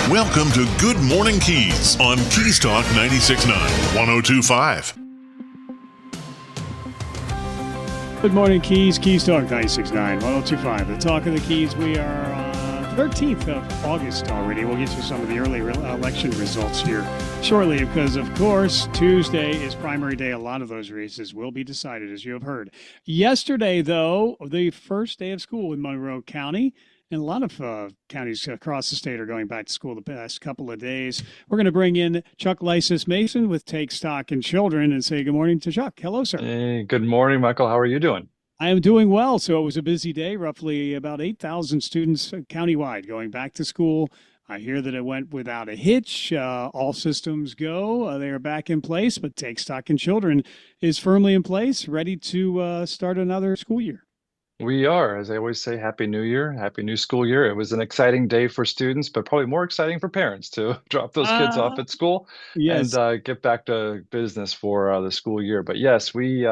Welcome to Good Morning Keys on Keys Talk 96.9, 102.5. Good morning, Keys. Keys Talk 96.9, 102.5. The Talk of the Keys. We are on 13th of August already. We'll get you some of the early election results here shortly because, of course, Tuesday is primary day. A lot of those races will be decided, as you have heard. Yesterday, though, the first day of school in Monroe County. And a lot of counties across the state are going back to school the past couple of days. We're going to bring in Chuck Licis-Masson with Take Stock in Children and say good morning to Chuck. Hello, sir. Hey, good morning, Michael. How are you doing? I am doing well. So it was a busy day, roughly about 8,000 students countywide going back to school. I hear that it went without a hitch. All systems go. They are back in place, but Take Stock in Children is firmly in place, ready to start another school year. We are, as I always say, Happy New Year, Happy New School Year. It was an exciting day for students, but probably more exciting for parents to drop those kids off at school and Yes. get back to business for the school year. But yes, we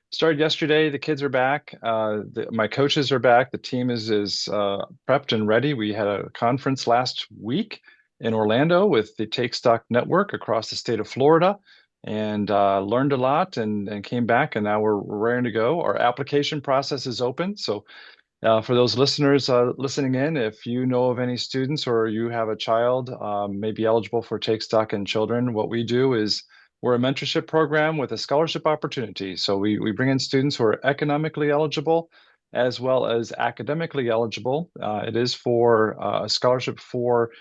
started yesterday. The kids are back. My coaches are back. The team is prepped and ready. We had a conference last week in Orlando with the Take Stock Network across the state of Florida, and learned a lot and came back, and now we're raring to go. Our application process is open. So for those listeners listening in, if you know of any students or you have a child maybe eligible for Take Stock in Children, what we do is we're a mentorship program with a scholarship opportunity. So we bring in students who are economically eligible as well as academically eligible. It is for a scholarship for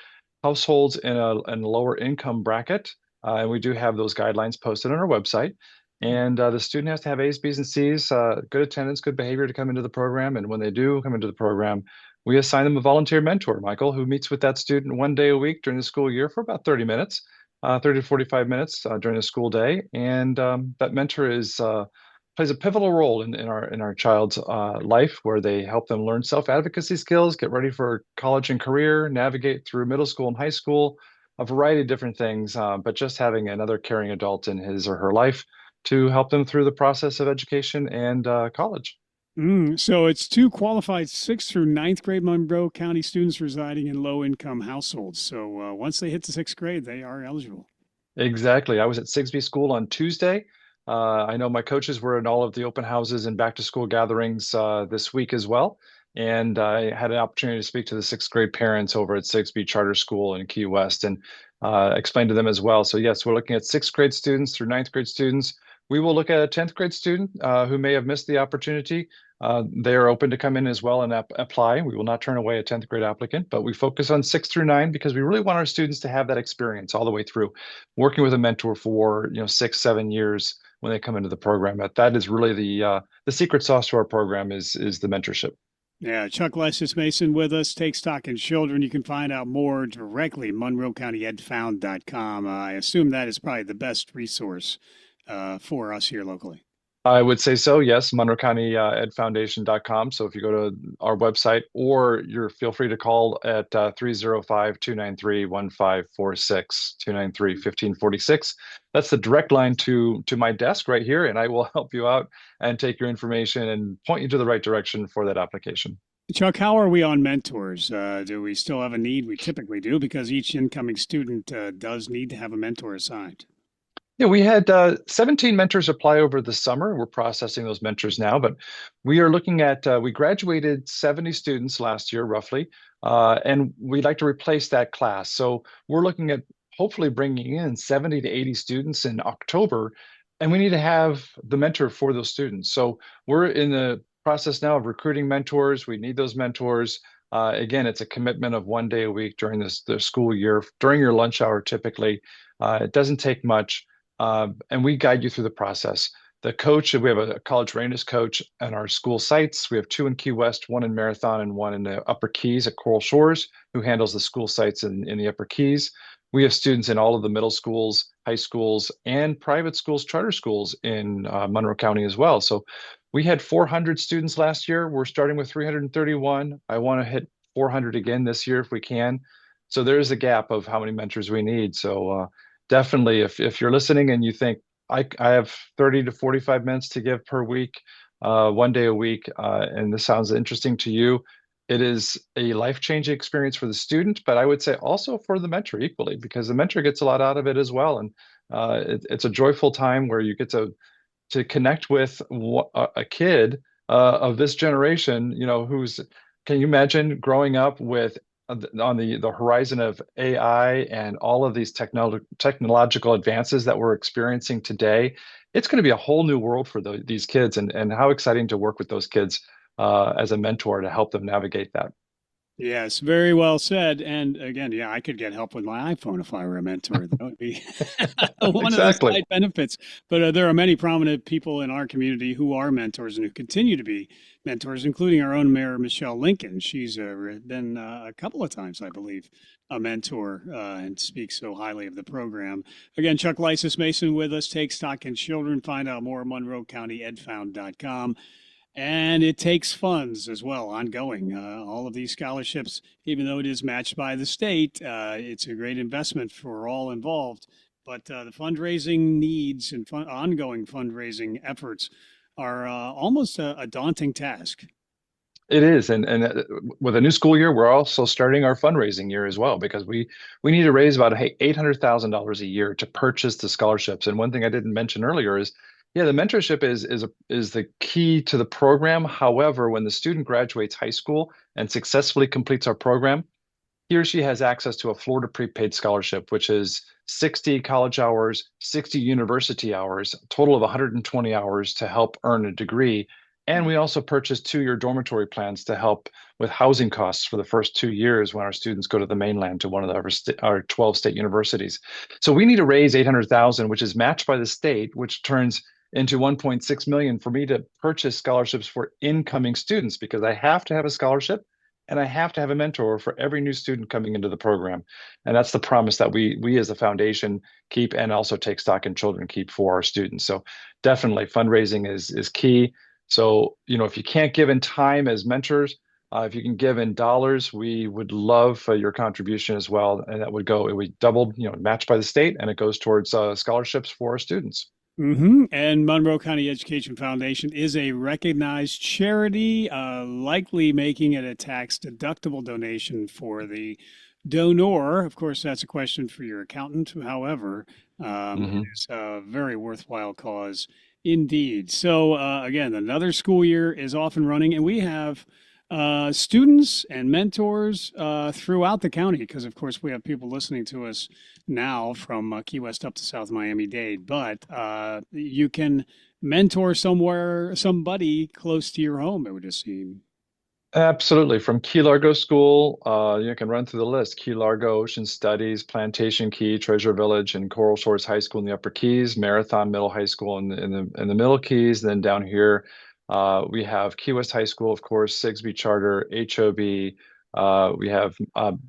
households in a lower income bracket. And we do have those guidelines posted on our website. And the student has to have A's, B's, and C's, good attendance, good behavior to come into the program. And when they do come into the program, we assign them a volunteer mentor, Michael, who meets with that student one day a week during the school year for about 30 minutes, 30 to 45 minutes during the school day. And that mentor plays a pivotal role in our child's life, where they help them learn self-advocacy skills, get ready for college and career, navigate through middle school and high school, a variety of different things, but just having another caring adult in his or her life to help them through the process of education and college. So it's two qualified 6th through ninth grade Monroe County students residing in low-income households. So once they hit the 6th grade, they are eligible. Exactly. I was at Sigsbee School on Tuesday. I know my coaches were in all of the open houses and back to school gatherings this week as well. And I had an opportunity to speak to the 6th grade parents over at Sigsbee Charter School in Key West and explain to them as well. So yes, we're looking at 6th grade students through ninth grade students. We will look at a 10th grade student who may have missed the opportunity. They are open to come in as well and apply. We will not turn away a 10th grade applicant, but we focus on 6 through 9 because we really want our students to have that experience all the way through, working with a mentor for 6, 7 years when they come into the program. That is really the secret sauce to our program is the mentorship. Yeah, Chuck Licis-Masson with us. Take Stock in Children. You can find out more directly at monroecountyedfound.com. I assume that is probably the best resource for us here locally. I would say so, yes, monroecountyedfoundation.com. So if you go to our website, or feel free to call at 305-293-1546, 293-1546. That's the direct line to my desk right here, and I will help you out and take your information and point you to the right direction for that application. Chuck, how are we on mentors? Do we still have a need? We typically do, because each incoming student does need to have a mentor assigned. Yeah, we had 17 mentors apply over the summer. We're processing those mentors now, but we are looking at, we graduated 70 students last year, roughly, and we'd like to replace that class. So we're looking at hopefully bringing in 70 to 80 students in October, and we need to have the mentor for those students. So we're in the process now of recruiting mentors. We need those mentors. Again, it's a commitment of one day a week during the school year, during your lunch hour, typically. It doesn't take much. And we guide you through the process. The coach, we have a college readiness coach at our school sites. We have 2 in Key West, 1 in Marathon, and 1 in the Upper Keys at Coral Shores, who handles the school sites in the Upper Keys. We have students in all of the middle schools, high schools, and private schools, charter schools in Monroe County as well. So we had 400 students last year. We're starting with 331. I want to hit 400 again this year if we can. So there's a gap of how many mentors we need. So definitely, if you're listening and you think, I have 30 to 45 minutes to give per week, one day a week, and this sounds interesting to you, It is a life-changing experience for the student, but I would say also for the mentor equally, because the mentor gets a lot out of it as well. And it's a joyful time where you get to connect with a kid of this generation, who's, can you imagine growing up with on the horizon of AI and all of these technological advances that we're experiencing today? It's going to be a whole new world for these kids, and how exciting to work with those kids as a mentor to help them navigate that. Yes, very well said. And again, yeah, I could get help with my iPhone if I were a mentor. That would be one of the Exactly. side benefits. But there are many prominent people in our community who are mentors and who continue to be mentors, including our own Mayor, Michelle Lincoln. She's been a couple of times, I believe, a mentor and speaks so highly of the program. Again, Chuck Licis-Masson with us. Take stock in children. Find out more at MonroeCountyEdFound.com. And it takes funds as well, ongoing. All of these scholarships, even though it is matched by the state, it's a great investment for all involved. But the fundraising needs and ongoing fundraising efforts are almost a daunting task. It is, and with a new school year, we're also starting our fundraising year as well because we need to raise about $800,000 a year to purchase the scholarships. And one thing I didn't mention earlier is, yeah, the mentorship is the key to the program. However, when the student graduates high school and successfully completes our program, he or she has access to a Florida prepaid scholarship, which is 60 college hours, 60 university hours, a total of 120 hours to help earn a degree. And we also purchased 2-year dormitory plans to help with housing costs for the first 2 years when our students go to the mainland to one of our 12 state universities. So we need to raise 800,000, which is matched by the state, which turns into 1.6 million for me to purchase scholarships for incoming students because I have to have a scholarship and I have to have a mentor for every new student coming into the program. And that's the promise that we as a foundation keep, and also Take Stock in Children keep for our students. So definitely fundraising is key. So, if you can't give in time as mentors, if you can give in dollars, we would love your contribution as well. And that it would doubled, matched by the state, and it goes towards scholarships for our students. And Monroe County Education Foundation is a recognized charity, likely making it a tax deductible donation for the donor. Of course, that's a question for your accountant. However, it Hmm. is a very worthwhile cause indeed. So, again, another school year is off and running, and we have students and mentors throughout the county because, of course, we have people listening to us now from Key West up to South Miami-Dade. But you can mentor somebody close to your home, it would just seem. Absolutely. From Key Largo School, you can run through the list. Key Largo, Ocean Studies, Plantation Key, Treasure Village, and Coral Shores High School in the Upper Keys, Marathon Middle High School in the Middle Keys. And then down here, we have Key West High School, of course, Sigsbee Charter, HOB. We have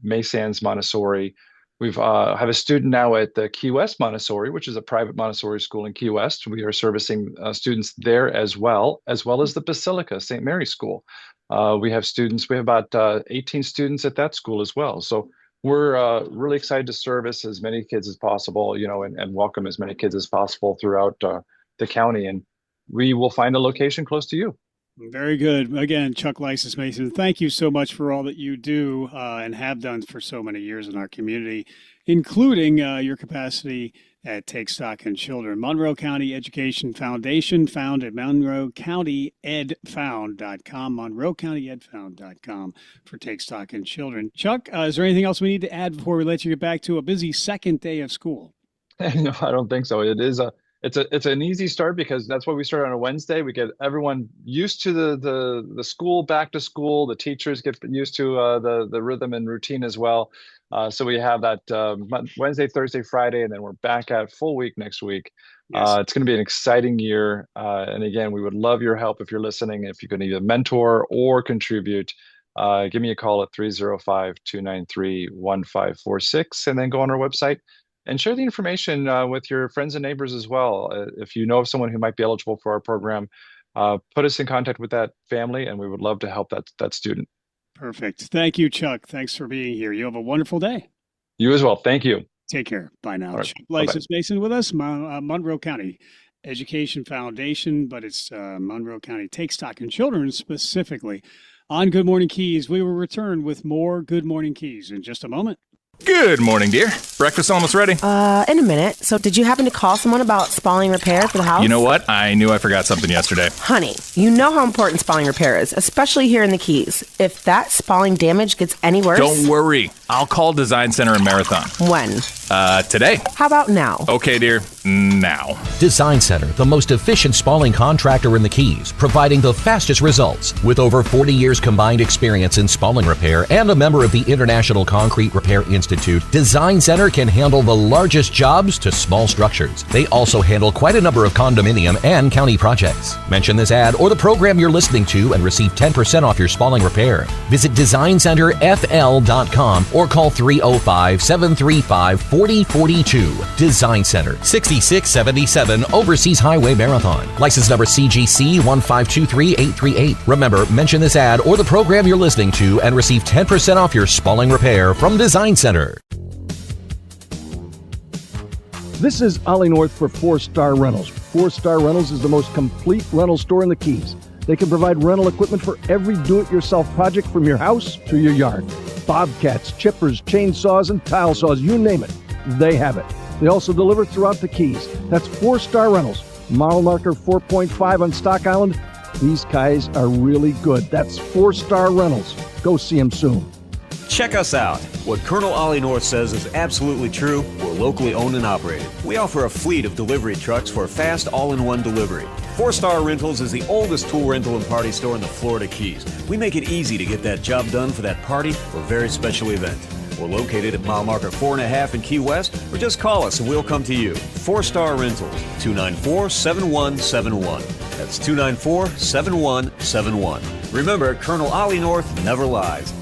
Masons Montessori. We've have a student now at the Key West Montessori, which is a private Montessori school in Key West. We are servicing students there as well as the Basilica St. Mary's School. We have students. We have about 18 students at that school as well. So we're really excited to service as many kids as possible, and welcome as many kids as possible throughout the county. And we will find a location close to you. Very good. Again, Chuck Licis-Masson, thank you so much for all that you do and have done for so many years in our community, including your capacity at Take Stock in Children. Monroe County Education Foundation, found at MonroeCountyEdFound.com, MonroeCountyEdFound.com for Take Stock in Children. Chuck, is there anything else we need to add before we let you get back to a busy second day of school? No, I don't think so. It's an easy start because that's why we start on a Wednesday. We get everyone used to the school, back to school. The teachers get used to the rhythm and routine as well. So we have that Wednesday, Thursday, Friday, and then we're back at full week next week. Yes. It's going to be an exciting year. And again, we would love your help if you're listening. If you can either mentor or contribute, give me a call at 305-293-1546, and then go on our website and share the information with your friends and neighbors as well. If you know of someone who might be eligible for our program, put us in contact with that family, and we would love to help that student. Perfect. Thank you, Chuck. Thanks for being here. You have a wonderful day. You as well. Thank you. Take care. Bye now. All right. Chuck Bye-bye. Licis-Masson with us, Monroe County Education Foundation, but it's Monroe County Take Stock in Children specifically. On Good Morning Keys. We will return with more Good Morning Keys in just a moment. Good morning, dear. Breakfast almost ready? In a minute. So did you happen to call someone about spalling repair for the house? You know what? I knew I forgot something yesterday. Honey, you know how important spalling repair is, especially here in the Keys. If that spalling damage gets any worse... Don't worry. I'll call Design Center in Marathon. When? Today. How about now? Okay, dear. Now. Design Center, the most efficient spalling contractor in the Keys, providing the fastest results. With over 40 years combined experience in spalling repair and a member of the International Concrete Repair Institute, Design Center can handle the largest jobs to small structures. They also handle quite a number of condominium and county projects. Mention this ad or the program you're listening to and receive 10% off your spalling repair. Visit DesignCenterFL.com or call 305-735-4042. Design Center, 6677 Overseas Highway Marathon. License number CGC 1523838. Remember, mention this ad or the program you're listening to and receive 10% off your spalling repair from Design Center. This is Ollie North for 4-Star Rentals. 4-Star Rentals is the most complete rental store in the Keys. They can provide rental equipment for every do-it-yourself project from your house to your yard. Bobcats, chippers, chainsaws, and tile saws, you name it, they have it. They also deliver throughout the Keys. That's 4-Star Rentals. Model marker 4.5 on Stock Island. These guys are really good. That's 4-Star Rentals. Go see them soon. Check us out. What Colonel Ollie North says is absolutely true. We're locally owned and operated. We offer a fleet of delivery trucks for fast all-in-one delivery. 4-Star Rentals is the oldest tool rental and party store in the Florida Keys. We make it easy to get that job done for that party or very special event. We're located at mile marker 4.5 in Key West, or just call us and we'll come to you. 4-Star Rentals, 294-7171. That's 294-7171. Remember, Colonel Ollie North never lies.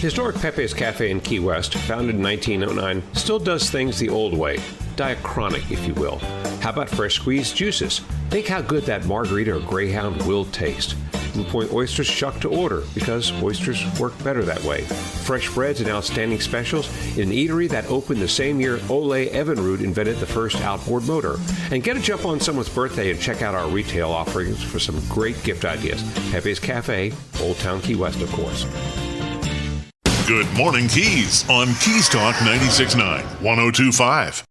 Historic Pepe's Cafe in Key West, founded in 1909, still does things the old way. Diachronic, if you will. How about fresh squeezed juices? Think how good that margarita or Greyhound will taste. Blue Point oysters shucked to order because oysters work better that way. Fresh breads and outstanding specials in an eatery that opened the same year Ole Evinrude invented the first outboard motor. And get a jump on someone's birthday and check out our retail offerings for some great gift ideas. Pepe's Cafe, Old Town Key West, of course. Good Morning Keys on Keys Talk 96.9, 102.5.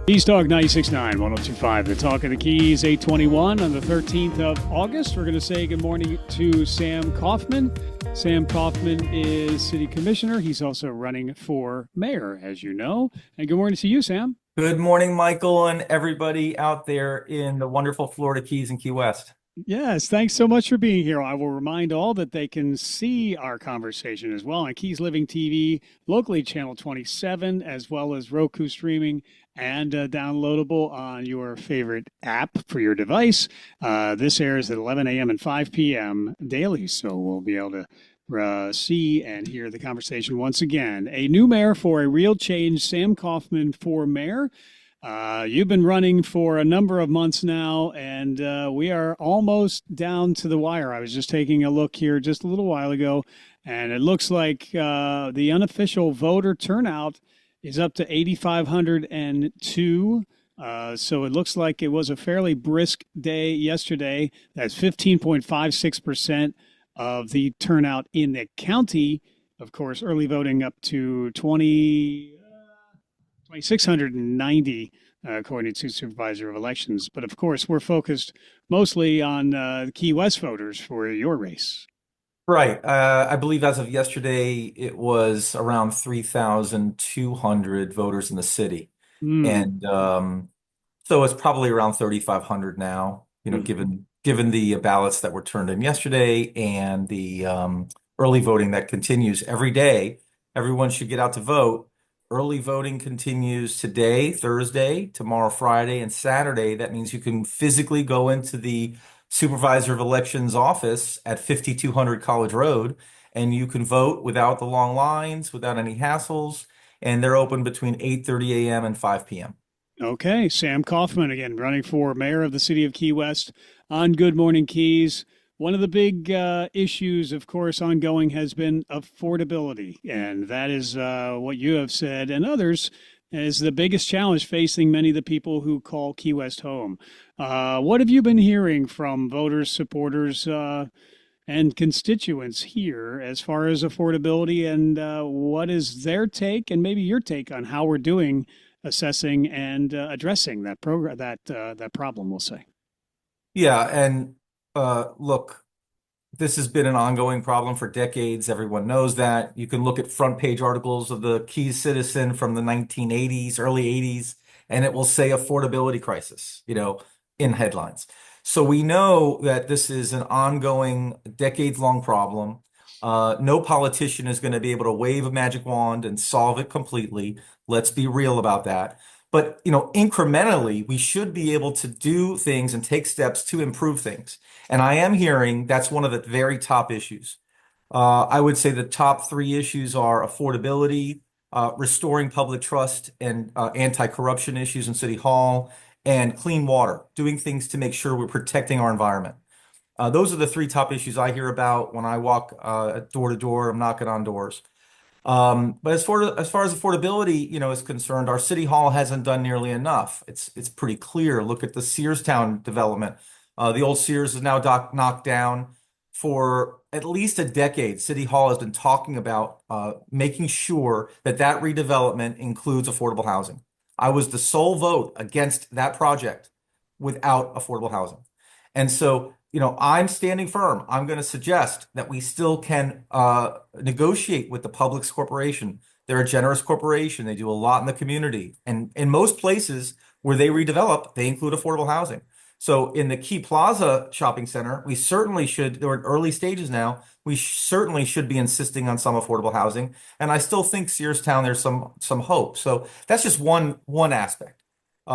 Keys Talk 96.9, 102.5. The Talk of the Keys, 8:21 on the 13th of August. We're going to say good morning to Sam Kaufman. Sam Kaufman is city commissioner. He's also running for mayor, as you know. And good morning to you, Sam. Good morning, Michael, and everybody out there in the wonderful Florida Keys and Key West. Yes, thanks so much for being here. I will remind all that they can see our conversation as well on Keys Living TV, locally channel 27, as well as Roku streaming and downloadable on your favorite app for your device. This airs at 11 a.m. and 5 p.m. daily, so we'll be able to see and hear the conversation once again. A new mayor for a real change, Sam Kaufman for mayor. You've been running for a number of months now, and we are almost down to the wire. I was just taking a look here just a little while ago, and it looks like the unofficial voter turnout is up to 8,502. So it looks like it was a fairly brisk day yesterday. That's 15.56% of the turnout in the county. Of course, early voting up to 2,690, according to Supervisor of Elections. But of course, we're focused mostly on Key West voters for your race. Right. I believe as of yesterday, it was around 3,200 voters in the city. And so it's probably around 3,500 now, given the ballots that were turned in yesterday and the early voting that continues every day. Everyone should get out to vote. Early voting continues today, Thursday, tomorrow, Friday, and Saturday. That means you can physically go into the Supervisor of Elections office at 5200 College Road, and you can vote without the long lines, without any hassles, and they're open between 8:30 a.m. and 5 p.m. Okay, Sam Kaufman again, running for mayor of the city of Key West on Good Morning Keys. One of the big issues, of course, ongoing has been affordability, and that is what you have said and others is the biggest challenge facing many of the people who call Key West home. What have you been hearing from voters, supporters, and constituents here as far as affordability, and what is their take and maybe your take on how we're doing assessing and addressing that program, that problem, we'll say? Yeah, and look, this has been an ongoing problem for decades. Everyone knows that. You can look at front page articles of the Key Citizen from the 1980s, early 80s, and it will say affordability crisis, in headlines. So we know that this is an ongoing, decades-long problem. No politician is going to be able to wave a magic wand and solve it completely. Let's be real about that. But, incrementally, we should be able to do things and take steps to improve things. And I am hearing that's one of the very top issues. I would say the top three issues are affordability, restoring public trust and anti-corruption issues in City Hall, and clean water, doing things to make sure we're protecting our environment. Those are the three top issues I hear about when I walk door to door. I'm knocking on doors. But as far as affordability, is concerned, our city hall hasn't done nearly enough. It's pretty clear. Look at the Searstown development. The old Sears is now knocked down. For at least a decade, City Hall has been talking about making sure that redevelopment includes affordable housing. I was the sole vote against that project without affordable housing. And so, I'm standing firm. I'm going to suggest that we still can negotiate with the Publix Corporation. They're a generous corporation. They do a lot in the community. And in most places where they redevelop, they include affordable housing. So in the Key Plaza shopping center, we certainly should, they're in early stages now, we certainly should be insisting on some affordable housing. And I still think Searstown, there's some hope. So that's just one aspect.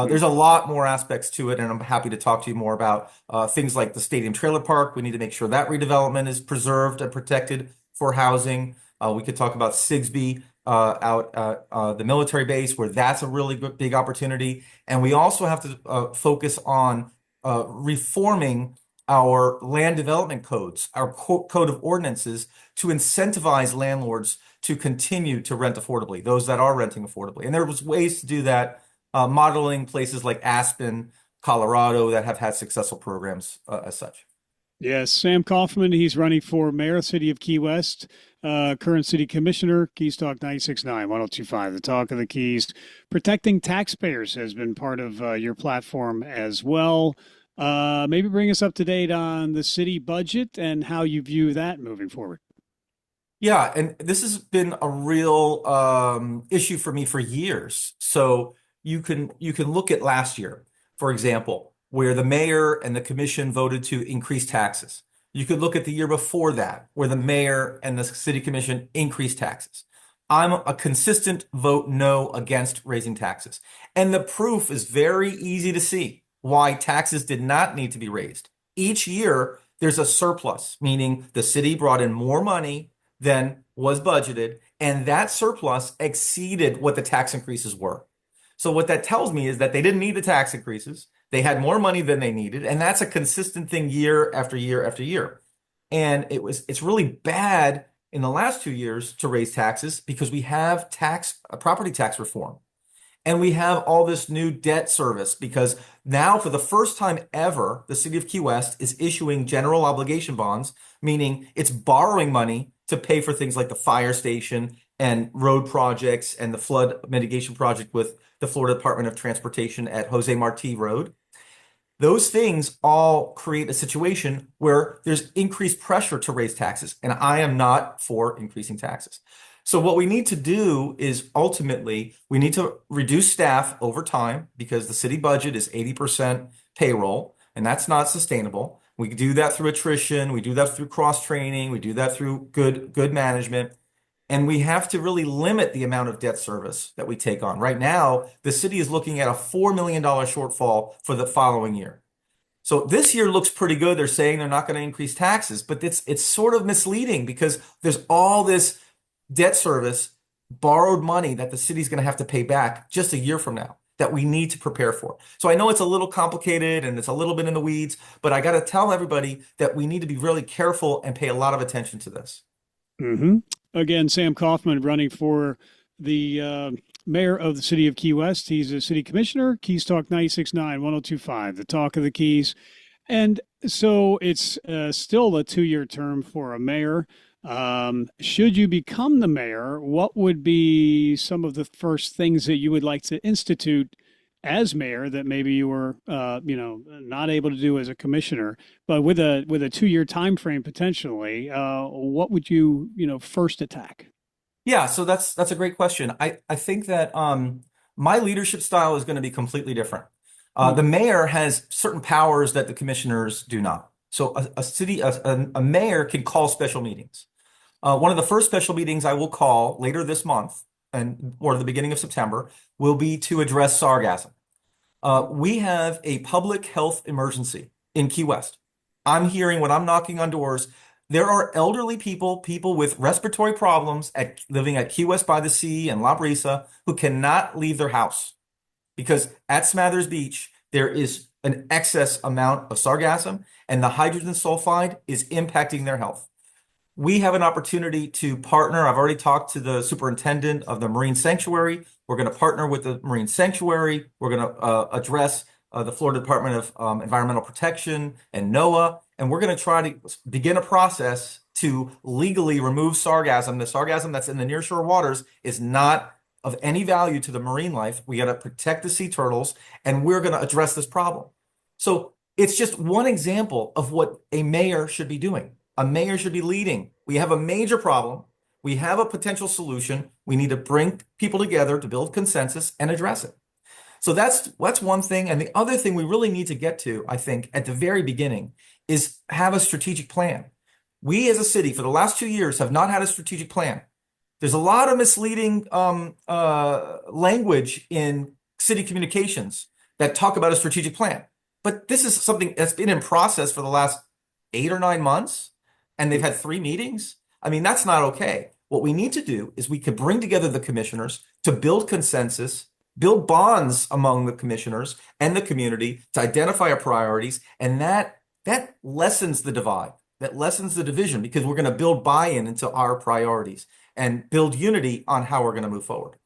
There's a lot more aspects to it, and I'm happy to talk to you more about things like the Stadium Trailer Park. We need to make sure that redevelopment is preserved and protected for housing. We could talk about Sigsbee out at the military base, where that's a really big opportunity. And we also have to focus on reforming our land development codes, our code of ordinances, to incentivize landlords to continue to rent affordably, those that are renting affordably. And there was ways to do that, modeling places like Aspen, Colorado, that have had successful programs as such. Yes, Sam Kaufman, he's running for mayor of the city of Key West, current city commissioner, Keys Talk 96.9, 102.5, the talk of the Keys. Protecting taxpayers has been part of your platform as well. Maybe bring us up to date on the city budget and how you view that moving forward. Yeah, and this has been a real issue for me for years. So you can look at last year, for example, where the mayor and the commission voted to increase taxes. You could look at the year before that, where the mayor and the city commission increased taxes. I'm a consistent vote no against raising taxes. And the proof is very easy to see why taxes did not need to be raised. Each year, there's a surplus, meaning the city brought in more money than was budgeted, and that surplus exceeded what the tax increases were. So what that tells me is that they didn't need the tax increases. They had more money than they needed, and that's a consistent thing year after year after year. And it's really bad in the last 2 years to raise taxes because we have property tax reform. And we have all this new debt service because now, for the first time ever, the city of Key West is issuing general obligation bonds, meaning it's borrowing money to pay for things like the fire station and road projects and the flood mitigation project with the Florida Department of Transportation at Jose Marti Road. Those things all create a situation where there's increased pressure to raise taxes, and I am not for increasing taxes. So what we need to do is ultimately we need to reduce staff over time because the city budget is 80% payroll, and that's not sustainable. We do that through attrition, we do that through cross-training, we do that through good management, and we have to really limit the amount of debt service that we take on. Right now, the city is looking at a $4 million shortfall for the following year. So this year looks pretty good. They're saying they're not going to increase taxes, but it's sort of misleading because there's all this debt service, borrowed money that the city's going to have to pay back just a year from now that we need to prepare for. So I know it's a little complicated and it's a little bit in the weeds, but I got to tell everybody that we need to be really careful and pay a lot of attention to this. Mm-hmm. Again, Sam Kaufman running for the mayor of the city of Key West. He's a city commissioner. Keys Talk 96.9, 102.5, the talk of the Keys. And so it's still a 2-year term for a mayor. Should you become the mayor, what would be some of the first things that you would like to institute as mayor that maybe you were, not able to do as a commissioner, but with a 2-year time frame potentially? What would you, first attack? Yeah, so that's a great question. I think that my leadership style is going to be completely different. The mayor has certain powers that the commissioners do not. So a mayor can call special meetings. One of the first special meetings I will call later this month or the beginning of September will be to address sargassum. We have a public health emergency in Key West. I'm hearing when I'm knocking on doors, there are elderly people with respiratory problems living at Key West by the Sea and La Brisa who cannot leave their house because at Smathers Beach, there is an excess amount of sargassum and the hydrogen sulfide is impacting their health. We have an opportunity to partner. I've already talked to the superintendent of the Marine Sanctuary. We're going to partner with the Marine Sanctuary. We're going to address the Florida Department of Environmental Protection and NOAA. And we're going to try to begin a process to legally remove sargassum. The sargassum that's in the nearshore waters is not of any value to the marine life. We got to protect the sea turtles, and we're going to address this problem. So it's just one example of what a mayor should be doing. A mayor should be leading. We have a major problem. We have a potential solution. We need to bring people together to build consensus and address it. So that's one thing. And the other thing we really need to get to, I think, at the very beginning is have a strategic plan. We as a city for the last 2 years have not had a strategic plan. There's a lot of misleading language in city communications that talk about a strategic plan. But this is something that's been in process for the last 8 or 9 months. And they've had 3 meetings. I mean, that's not okay. What we need to do is we could bring together the commissioners to build consensus, build bonds among the commissioners and the community to identify our priorities. And that lessens the divide, that lessens the division, because we're going to build buy-in into our priorities and build unity on how we're going to move forward.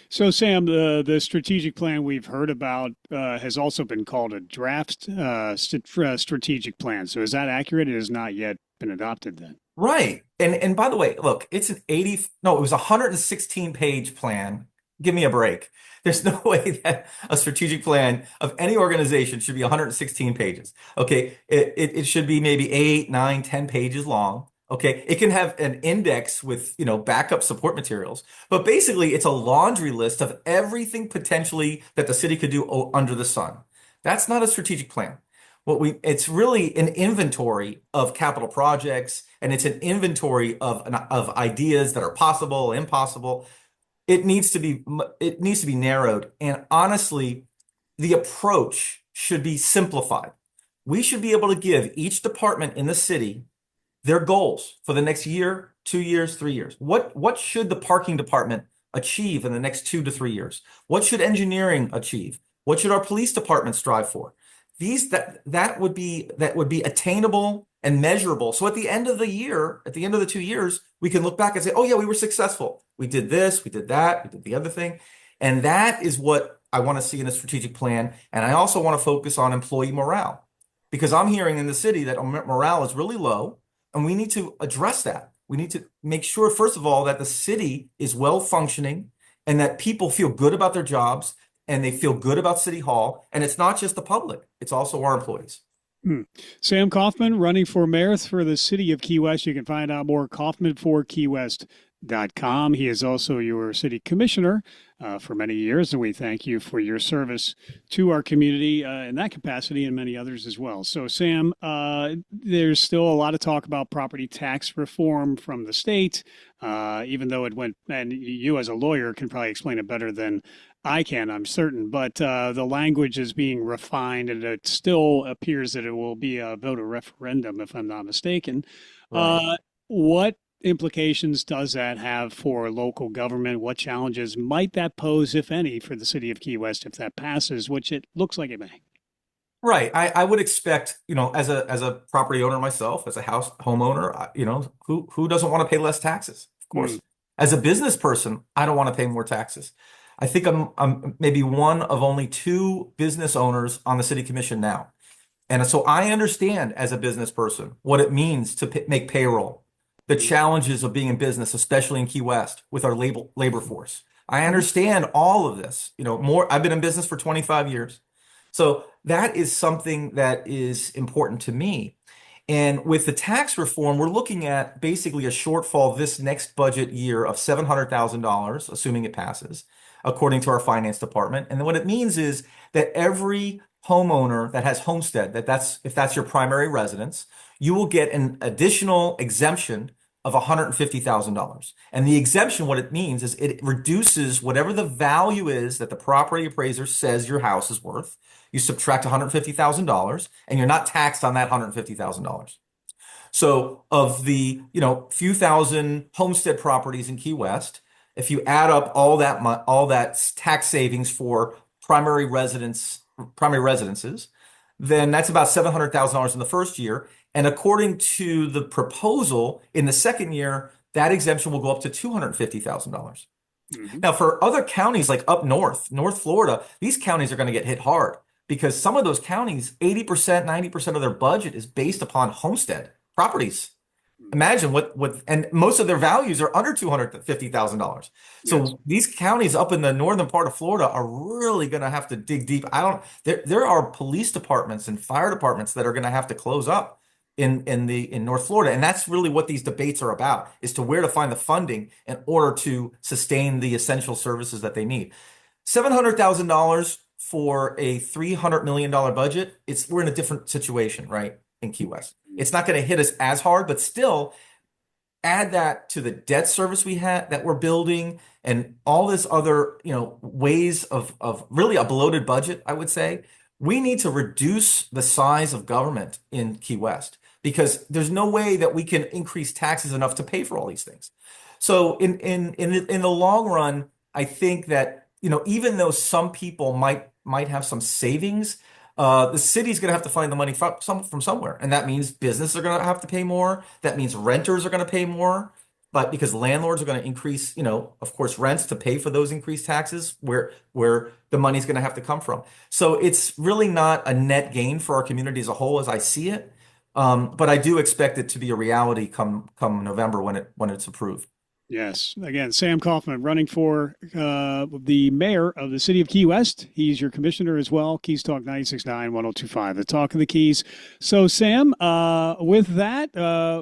So, Sam, the strategic plan we've heard about has also been called a draft strategic plan. So is that accurate? It has not yet been adopted then. Right. And by the way, look, it was a 116-page plan. Give me a break. There's no way that a strategic plan of any organization should be 116 pages. Okay. It should be maybe 8, 9, 10 pages long. Okay, it can have an index with, backup support materials, but basically it's a laundry list of everything potentially that the city could do under the sun. That's not a strategic plan. It's really an inventory of capital projects, and it's an inventory of ideas that are possible, impossible. It needs to be narrowed, and honestly, the approach should be simplified. We should be able to give each department in the city their goals for the next year, 2 years, 3 years. What should the parking department achieve in the next 2 to 3 years? What should engineering achieve? What should our police department strive for? That would be attainable and measurable. So at the end of the year, at the end of the 2 years, we can look back and say, oh yeah, we were successful. We did this, we did that, we did the other thing. And that is what I want to see in a strategic plan. And I also want to focus on employee morale, because I'm hearing in the city that morale is really low. And we need to address that. We need to make sure, first of all, that the city is well functioning and that people feel good about their jobs and they feel good about City Hall. And it's not just the public, it's also our employees. Sam Kaufman, running for mayor for the city of Key West. You can find out more at kaufmanforkeywest.com. He is also your city commissioner for many years, and we thank you for your service to our community in that capacity and many others as well. So, Sam, there's still a lot of talk about property tax reform from the state, even though it went, and you as a lawyer can probably explain it better than I can, I'm certain, but the language is being refined, and it still appears that it will be a voter referendum, if I'm not mistaken. Right. What implications does that have for local government? What challenges might that pose, if any, for the city of Key West if that passes, which it looks like it may? Right. I would expect, as a property owner myself, as a homeowner, who doesn't want to pay less taxes? Of course. As a business person, I don't want to pay more taxes. I think I'm maybe one of only two business owners on the city commission now. And so I understand as a business person what it means to make payroll, the challenges of being in business, especially in Key West with our labor force. I understand all of this, I've been in business for 25 years. So that is something that is important to me. And with the tax reform, we're looking at basically a shortfall this next budget year of $700,000, assuming it passes, according to our finance department. And then what it means is that every homeowner that has homestead, if that's your primary residence, you will get an additional exemption of $150,000. And the exemption, what it means is it reduces whatever the value is that the property appraiser says your house is worth. You subtract $150,000 and you're not taxed on that $150,000. So of the, few thousand homestead properties in Key West, if you add up all that tax savings for primary residences, then that's about $700,000 in the first year. And according to the proposal, in the second year, that exemption will go up to $250,000. Now, for other counties like up North Florida, these counties are going to get hit hard because some of those counties, 80%, 90% of their budget is based upon homestead properties. Imagine and most of their values are under $250,000. So these counties up in the northern part of Florida are really going to have to dig deep. There are police departments and fire departments that are going to have to close up in North Florida. And that's really what these debates are about, is to where to find the funding in order to sustain the essential services that they need. $700,000 for a $300 million budget, we're in a different situation, right, in Key West. It's not going to hit us as hard, but still add that to the debt service that we're building and all this other, ways of really a bloated budget, I would say. We need to reduce the size of government in Key West because there's no way that we can increase taxes enough to pay for all these things. So in the long run, I think that, even though some people might have some savings, the city's going to have to find the money from somewhere. And that means businesses are going to have to pay more. That means renters are going to pay more. But because landlords are going to increase, of course, rents to pay for those increased taxes, where the money's going to have to come from. So it's really not a net gain for our community as a whole, as I see it. But I do expect it to be a reality come November when it's approved. Yes. Again, Sam Kaufman running for the mayor of the city of Key West. He's your commissioner as well. Keys Talk 96.9, 102.5, the talk of the Keys. So, Sam, with that,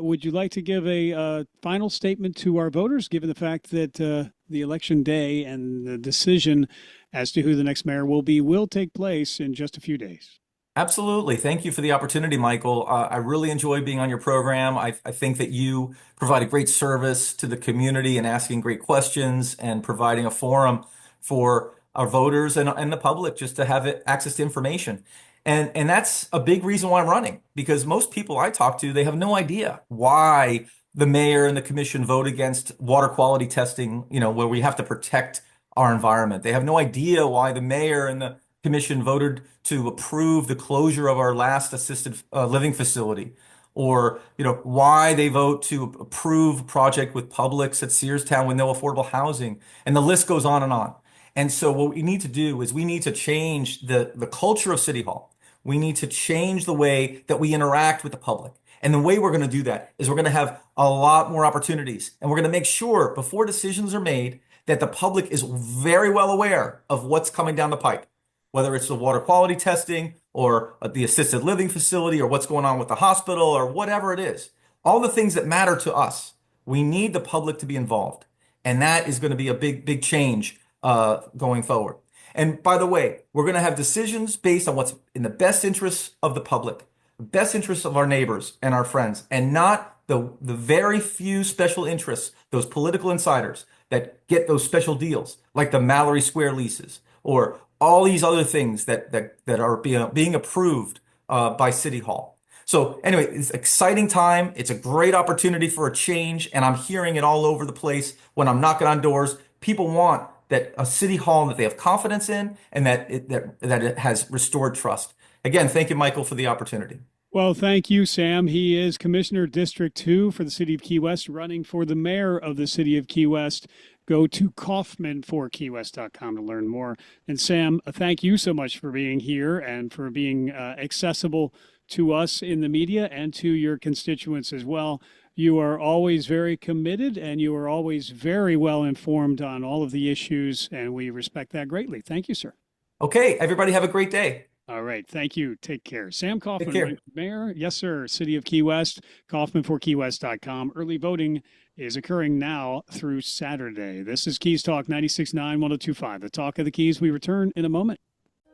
would you like to give a final statement to our voters, given the fact that the election day and the decision as to who the next mayor will take place in just a few days? Absolutely. Thank you for the opportunity, Michael. I really enjoy being on your program. I think that you provide a great service to the community and asking great questions and providing a forum for our voters and the public just to have access to information. And that's a big reason why I'm running, because most people I talk to, they have no idea why the mayor and the commission vote against water quality testing, where we have to protect our environment. They have no idea why the mayor and the commission voted to approve the closure of our last assisted living facility, or why they vote to approve a project with Publix at Searstown with no affordable housing, and the list goes on and on. And so what we need to do is we need to change the culture of City Hall. We need to change the way that we interact with the public. And the way we're going to do that is we're going to have a lot more opportunities, and we're going to make sure before decisions are made that the public is very well aware of what's coming down the pipe, whether it's the water quality testing or the assisted living facility or what's going on with the hospital or whatever it is. All the things that matter to us, we need the public to be involved. And that is going to be a big, big change going forward. And by the way, we're going to have decisions based on what's in the best interests of the public, the best interests of our neighbors and our friends, and not the very few special interests, those political insiders that get those special deals, like the Mallory Square leases or all these other things that are being approved by City Hall. So anyway, it's an exciting time. It's a great opportunity for a change, and I'm hearing it all over the place when I'm knocking on doors. People want that a City Hall that they have confidence in, and that it has restored trust. Again, thank you, Michael, for the opportunity. Well, thank you, Sam. He is Commissioner District 2 for the City of Key West, running for the mayor of the City of Key West. Go to kaufman4keywest.com to learn more. And Sam, thank you so much for being here and for being accessible to us in the media and to your constituents as well. You are always very committed and you are always very well informed on all of the issues, and we respect that greatly. Thank you, sir. Okay, everybody have a great day. All right. Thank you. Take care. Sam Kaufman, Take care. running for mayor. Yes, sir. City of Key West, kaufman4keywest.com. Early voting is occurring now through Saturday. This is Keys Talk 96.9, 102.5. The Talk of the Keys. We return in a moment.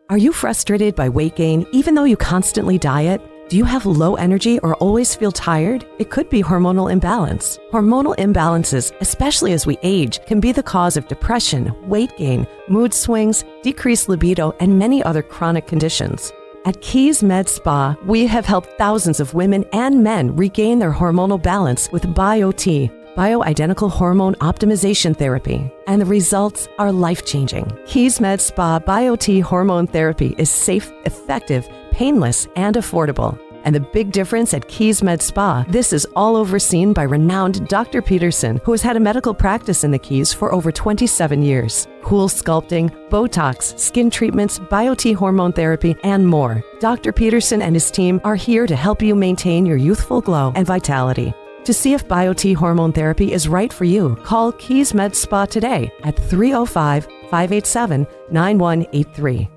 Are you frustrated by weight gain even though you constantly diet? Do you have low energy or always feel tired? It could be hormonal imbalance. Hormonal imbalances, especially as we age, can be the cause of depression, weight gain, mood swings, decreased libido, and many other chronic conditions. At Keys Med Spa, we have helped thousands of women and men regain their hormonal balance with BioT, bioidentical hormone optimization therapy, and the results are life-changing. Keys Med Spa BioT hormone therapy is safe, effective, painless, and affordable. And the big difference at Keys Med Spa, this is all overseen by renowned Dr. Peterson, who has had a medical practice in the Keys for over 27 years. Cool sculpting, Botox, skin treatments, BioT hormone therapy, and more. Dr. Peterson and his team are here to help you maintain your youthful glow and vitality. To see if BioT hormone therapy is right for you, call Keys Med Spa today at 305-587-9183.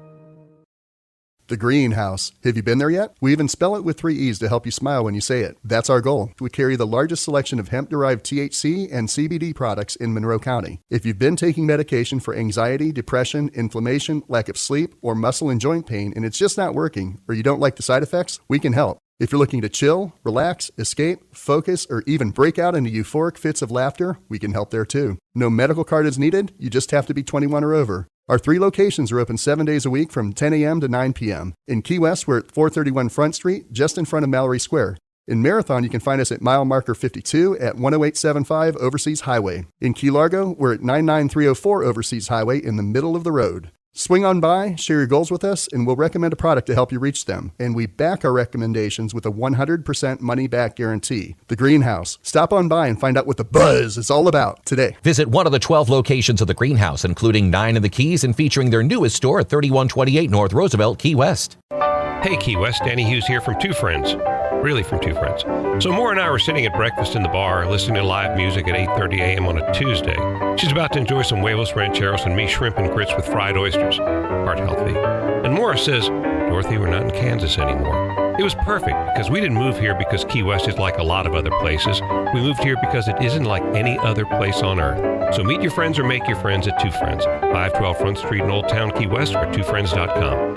The Greenhouse. Have you been there yet? We even spell it with 3 E's to help you smile when you say it. That's our goal. We carry the largest selection of hemp-derived THC and CBD products in Monroe County. If you've been taking medication for anxiety, depression, inflammation, lack of sleep, or muscle and joint pain, and it's just not working, or you don't like the side effects, we can help. If you're looking to chill, relax, escape, focus, or even break out into euphoric fits of laughter, we can help there too. No medical card is needed. You just have to be 21 or over. Our 3 locations are open 7 days a week from 10 a.m. to 9 p.m. In Key West, we're at 431 Front Street, just in front of Mallory Square. In Marathon, you can find us at mile marker 52 at 10875 Overseas Highway. In Key Largo, we're at 99304 Overseas Highway in the middle of the road. Swing on by, share your goals with us, and we'll recommend a product to help you reach them. And we back our recommendations with a 100% money-back guarantee. The Greenhouse. Stop on by and find out what the buzz is all about today. Visit one of the 12 locations of the Greenhouse, including 9 in the Keys and featuring their newest store at 3128 North Roosevelt, Key West. Hey, Key West, Danny Hughes here from Two Friends. Really from Two Friends. So Maura and I were sitting at breakfast in the bar, listening to live music at 8:30 a.m. on a Tuesday. She's about to enjoy some huevos rancheros and me shrimp and grits with fried oysters. Heart healthy. And Maura says, Dorothy, we're not in Kansas anymore. It was perfect because we didn't move here because Key West is like a lot of other places. We moved here because it isn't like any other place on earth. So meet your friends or make your friends at Two Friends, 512 Front Street in Old Town, Key West, or twofriends.com.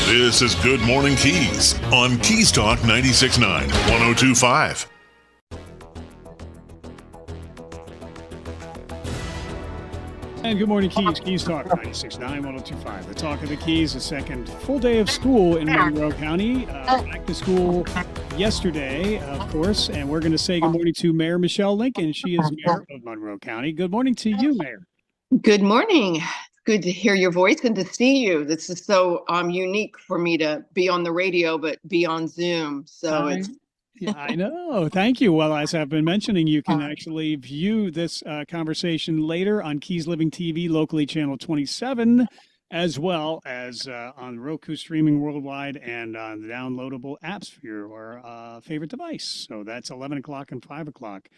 This is Good Morning Keys on Keys Talk 96.9, 102.5. And good morning, Keys. Keys Talk 96.9, 102.5. The Talk of the Keys, the second full day of school in Monroe County. Back to school yesterday, of course. And we're going to say good morning to Mayor Michelle Lincoln. She is mayor of Monroe County. Good morning to you, Mayor. Good morning. Good to hear your voice and to see you. This is so unique for me to be on the radio, but be on Zoom. So Yeah, I know. Thank you. Well, as I've been mentioning, you can actually view this conversation later on Keys Living TV, locally channel 27, as well as on Roku streaming worldwide and on the downloadable apps for your favorite device. So that's 11 o'clock and 5 o'clock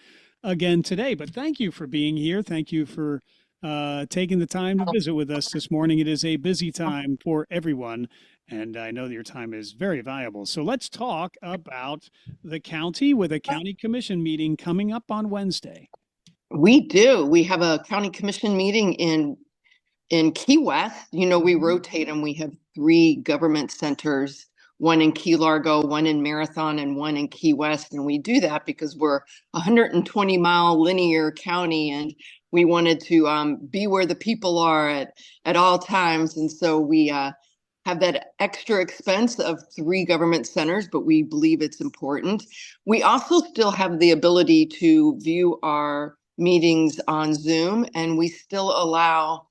again today. But thank you for being here. Thank you for taking the time to visit with us this morning. It is a busy time for everyone, and I know that your time is very valuable. So let's talk about the county with a county commission meeting coming up on Wednesday. we do. We have a county commission meeting in Key West. You know, we rotate them. We have 3 government centers, one in Key Largo, one in Marathon, and one in Key West. And we do that because we're a 120-mile linear county, and we wanted to be where the people are at all times. And so we have that extra expense of 3 government centers, but we believe it's important. We also still have the ability to view our meetings on Zoom, and we still allow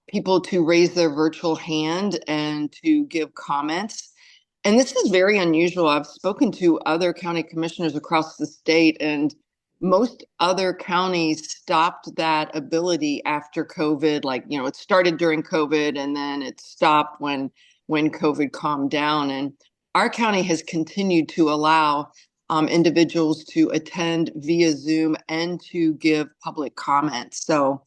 people to raise their virtual hand and to give comments. And this is very unusual. I've spoken to other county commissioners across the state, and most other counties stopped that ability after COVID. Like, it started during COVID and then it stopped when COVID calmed down. And our county has continued to allow individuals to attend via Zoom and to give public comments. So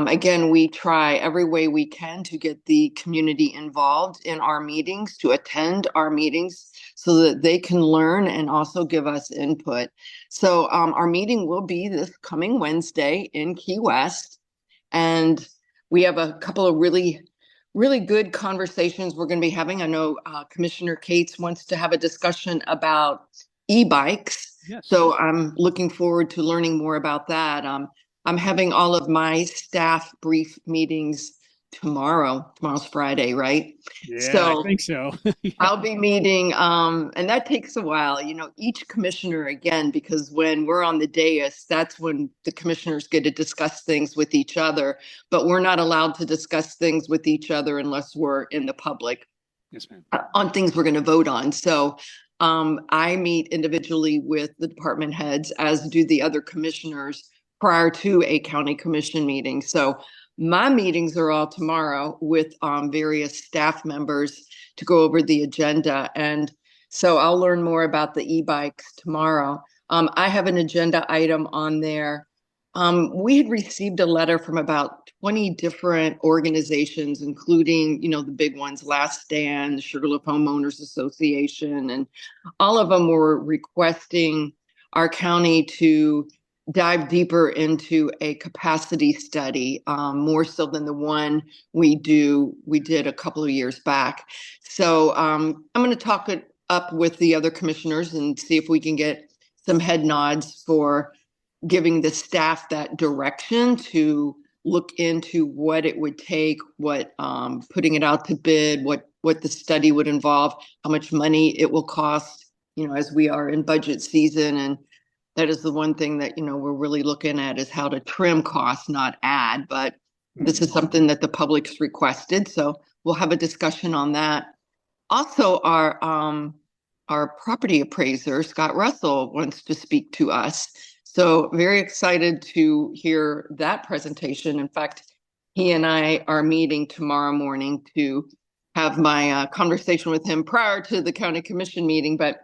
again, we try every way we can to get the community involved in our meetings, to attend our meetings so that they can learn and also give us input. So our meeting will be this coming Wednesday in Key West. And we have a couple of really good conversations we're going to be having. I know Commissioner Cates wants to have a discussion about e-bikes. Yes. So I'm looking forward to learning more about that. I'm having all of my staff brief meetings tomorrow. Tomorrow's Friday, right? Yeah, I think so. I'll be meeting, and that takes a while. Each commissioner, again, because when we're on the dais, that's when the commissioners get to discuss things with each other, but we're not allowed to discuss things with each other unless we're in the public. Yes, ma'am. On things we're going to vote on. So I meet individually with the department heads, as do the other commissioners, prior to a county commission meeting. So my meetings are all tomorrow with various staff members to go over the agenda. And so I'll learn more about the e-bikes tomorrow. I have an agenda item on there. We had received a letter from about 20 different organizations, including, the big ones, Last Stand, the Sugarloaf Homeowners Association, and all of them were requesting our county to dive deeper into a capacity study, more so than the one we did a couple of years back. So I'm going to talk it up with the other commissioners and see if we can get some head nods for giving the staff that direction to look into what it would take, what putting it out to bid, what the study would involve, how much money it will cost, as we are in budget season. And that is the one thing that, we're really looking at, is how to trim costs, not add. But this is something that the public's requested. So we'll have a discussion on that. Also, our property appraiser, Scott Russell, wants to speak to us. So very excited to hear that presentation. In fact, he and I are meeting tomorrow morning to have my conversation with him prior to the county commission meeting. But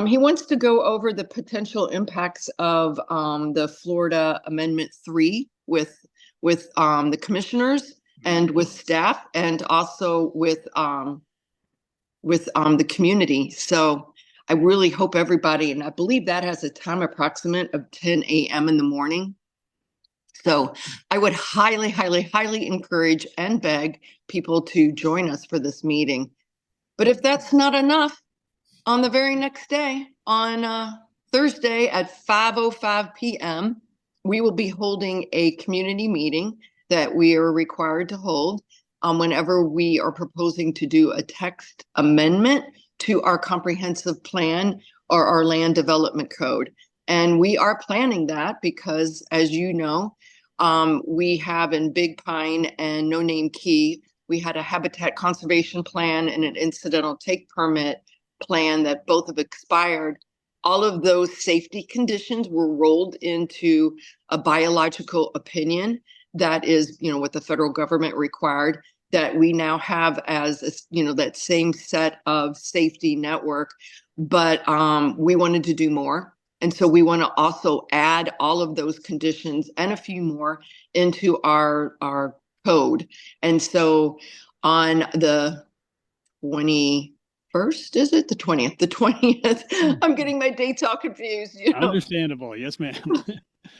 he wants to go over the potential impacts of the Florida Amendment 3 with the commissioners and with staff, and also with the community. So I really hope everybody, and I believe that has a time approximate of 10 a.m. in the morning. So I would highly, highly, highly encourage and beg people to join us for this meeting. But if that's not enough, on the very next day, on Thursday at 5:05 p.m., we will be holding a community meeting that we are required to hold whenever we are proposing to do a text amendment to our comprehensive plan or our land development code. And we are planning that because, as you know, we have in Big Pine and No Name Key, we had a habitat conservation plan and an incidental take permit plan that both have expired. All of those safety conditions were rolled into a biological opinion that is, what the federal government required, that we now have as, that same set of safety network. But we wanted to do more. And so we want to also add all of those conditions and a few more into our code. And so on the 21st, is it the 20th? The 20th. I'm getting my dates all confused. Understandable. Yes, ma'am.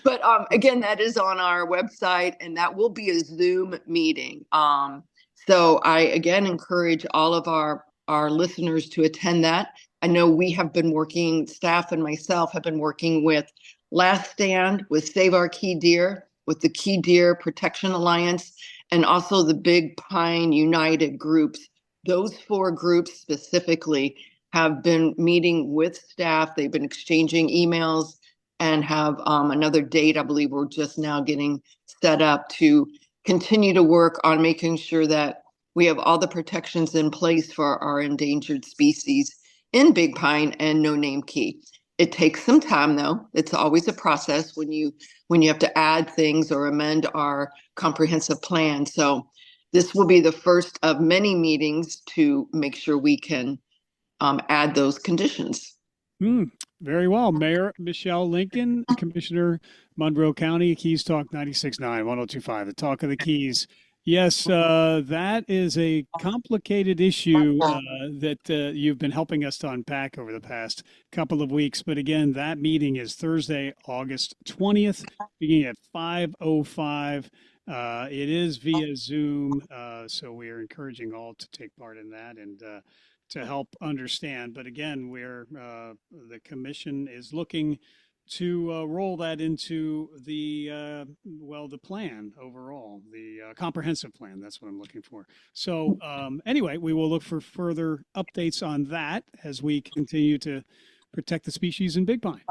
But again, that is on our website, and that will be a Zoom meeting. So I, again, encourage all of our listeners to attend that. I know we have been working, staff and myself have been working with Last Stand, with Save Our Key Deer, with the Key Deer Protection Alliance, and also the Big Pine United groups. Those 4 groups specifically have been meeting with staff. They've been exchanging emails and have another date, I believe we're just now getting set up to continue to work on making sure that we have all the protections in place for our endangered species in Big Pine and No Name Key. It takes some time, though. It's always a process when you have to add things or amend our comprehensive plan. So this will be the first of many meetings to make sure we can add those conditions. Very well. Mayor Michelle Lincoln, Commissioner, Monroe County, Keys Talk 96.9, 102.5, the Talk of the Keys. Yes, that is a complicated issue that you've been helping us to unpack over the past couple of weeks. But again, that meeting is Thursday, August 20th, beginning at 5:05. It is via Zoom, so we are encouraging all to take part in that and to help understand. But again, the commission is looking to roll that into the plan overall, the comprehensive plan. That's what I'm looking for. So anyway, we will look for further updates on that as we continue to protect the species in Big Pine.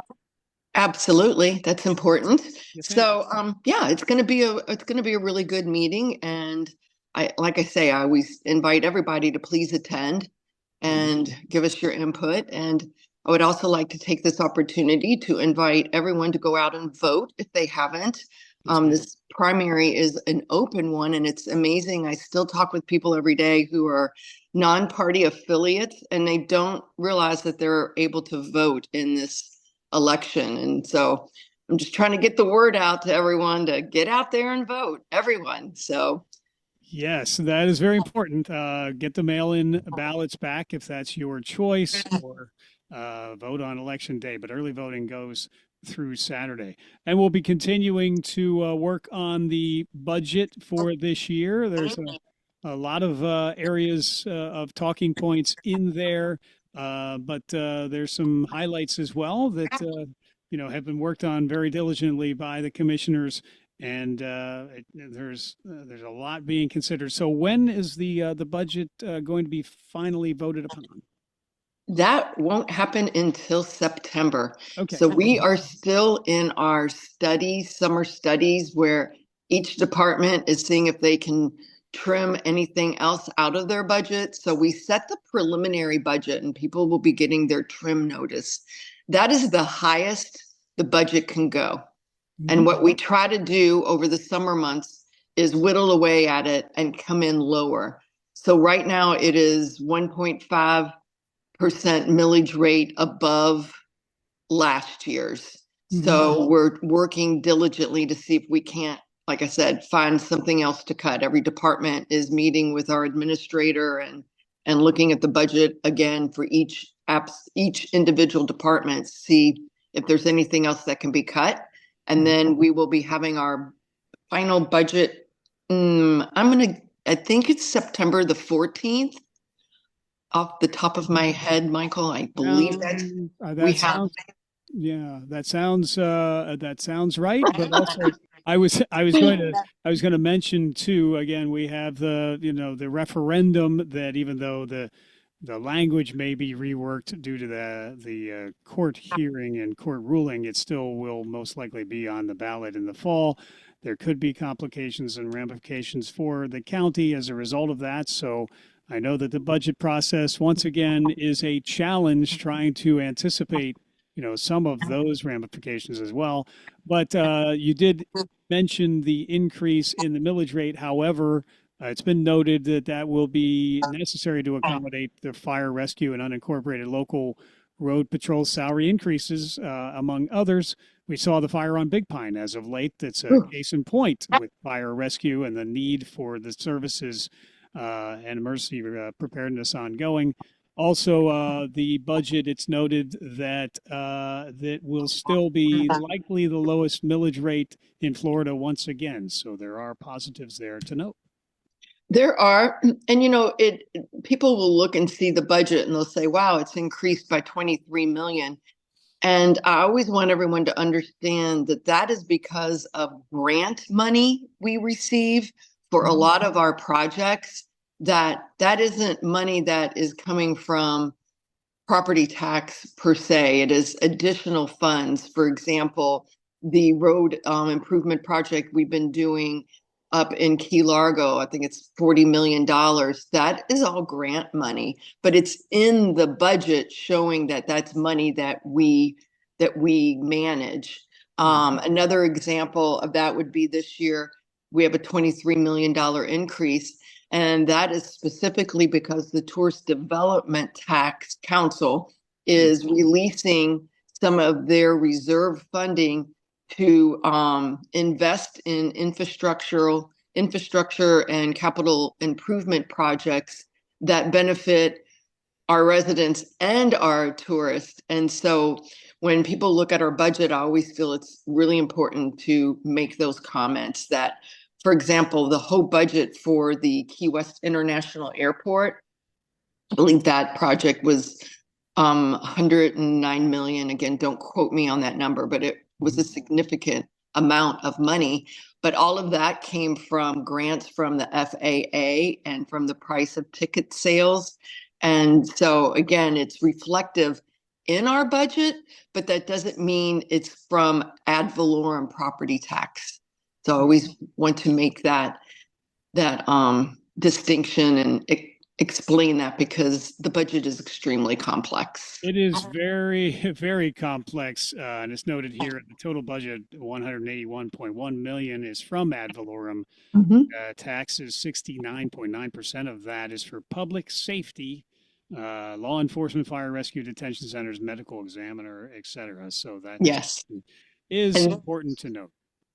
Absolutely, that's important. Yes, so it's going to be a really good meeting, and I always invite everybody to please attend and give us your input. And I would also like to take this opportunity to invite everyone to go out and vote if they haven't. This primary is an open one, and it's amazing. I still talk with people every day who are non-party affiliates, and they don't realize that they're able to vote in this election. And so I'm just trying to get the word out to everyone to get out there and vote, everyone. So yes, that is very important. Get the mail-in ballots back if that's your choice, or vote on election day. But early voting goes through Saturday. And we'll be continuing to work on the budget for this year. There's a lot of areas of talking points in there, but there's some highlights as well that have been worked on very diligently by the commissioners. And there's a lot being considered. So when is the budget going to be finally voted upon? That won't happen until September. Okay. So we are still in our summer studies, where each department is seeing if they can trim anything else out of their budget. So we set the preliminary budget, and people will be getting their trim notice. That is the highest the budget can go. And what we try to do over the summer months is whittle away at it and come in lower. So right now it is 1.5% millage rate above last year's. So we're working diligently to see if we can't, like I said, find something else to cut. Every department is meeting with our administrator and looking at the budget again for each individual department, see if there's anything else that can be cut. And then we will be having our final budget. I think it's September the 14th. Off the top of my head, Michael, I believe that sounds right. But also, I was going to mention too. Again, we have the referendum that, even though the language may be reworked due to the court hearing and court ruling, it still will most likely be on the ballot in the fall. There could be complications and ramifications for the county as a result of that. So I know that the budget process, once again, is a challenge trying to anticipate, some of those ramifications as well. But you did mention the increase in the millage rate. However, it's been noted that will be necessary to accommodate the fire rescue and unincorporated local road patrol salary increases, among others. We saw the fire on Big Pine as of late. That's a case in point with fire rescue and the need for the services and emergency preparedness ongoing. Also, the budget, it's noted that that will still be likely the lowest millage rate in Florida once again. So there are positives there to note. There are, and people will look and see the budget and they'll say, wow, it's increased by 23 million. And I always want everyone to understand that is because of grant money we receive for a lot of our projects. That isn't money that is coming from property tax per se. It is additional funds. For example, the road improvement project we've been doing up in Key Largo. I think it's $40 million. That is all grant money, but it's in the budget showing that that's money that we manage. Another example of that would be this year, we have a $23 million increase, and that is specifically because the Tourist Development Tax Council is releasing some of their reserve funding to invest in infrastructure and capital improvement projects that benefit our residents and our tourists. And so when people look at our budget, I always feel it's really important to make those comments that, for example, the whole budget for the Key West International Airport, I believe that project was $109 million. Again, don't quote me on that number, but it was a significant amount of money. But all of that came from grants from the FAA and from the price of ticket sales. And so, again, it's reflective in our budget, but that doesn't mean it's from ad valorem property tax. So I always want to make that distinction and explain that, because the budget is extremely complex. It is very, very complex, and it's noted here the total budget, $181.1 million, is from ad valorem. Taxes, 69.9% of that is for public safety, law enforcement, fire rescue, detention centers, medical examiner, etc. So that is important to note.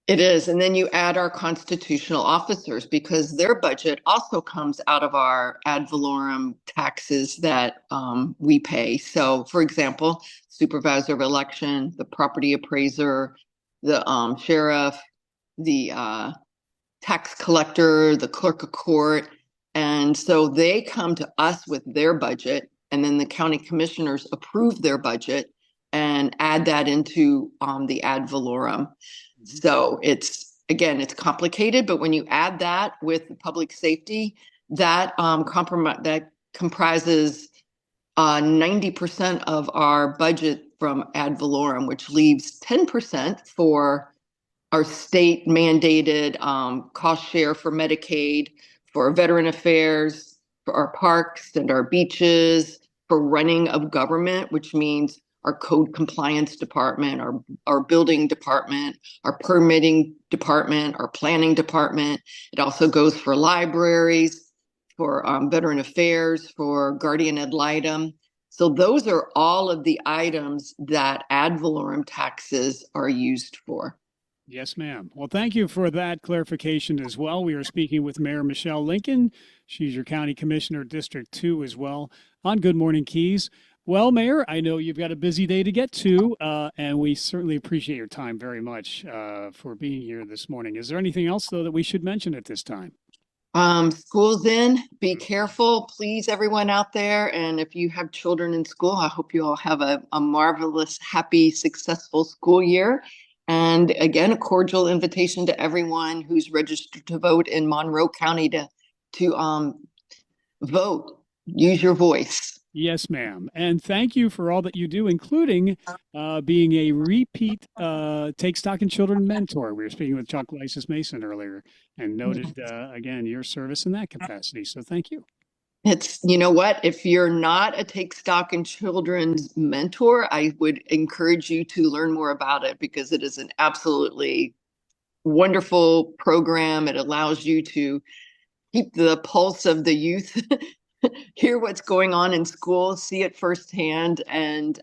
It is. And then you add our constitutional officers, because their budget also comes out of our ad valorem taxes that we pay. So, for example, supervisor of election, the property appraiser, the sheriff, the tax collector, the clerk of court. And so they come to us with their budget, and then the county commissioners approve their budget and add that into the ad valorem. So it's complicated, but when you add that with the public safety, that comprises 90% of our budget from ad valorem, which leaves 10% for our state mandated cost share for Medicaid, for veteran affairs, for our parks and our beaches, for running of government, which means our code compliance department, our building department, our permitting department, our planning department. It also goes for libraries, for veteran affairs, for guardian ad litem. So those are all of the items that ad valorem taxes are used for. Yes, ma'am. Well, thank you for that clarification as well. We are speaking with Mayor Michelle Lincoln. She's your County Commissioner, District 2 as well, on Good Morning Keys. Well, Mayor, I know you've got a busy day to get to, and we certainly appreciate your time very much for being here this morning. Is there anything else, though, that we should mention at this time? School's in. Be careful, please, everyone out there. And if you have children in school, I hope you all have a marvelous, happy, successful school year. And again, a cordial invitation to everyone who's registered to vote in Monroe County to vote. Use your voice. Yes, ma'am. And thank you for all that you do, including being a repeat Take Stock in Children mentor. We were speaking with Chuck Licis-Masson earlier and noted, again, your service in that capacity. So thank you. It's, you know what, if you're not a Take Stock in Children's mentor, I would encourage you to learn more about it, because it is an absolutely wonderful program. It allows you to keep the pulse of the youth, hear what's going on in school, see it firsthand, and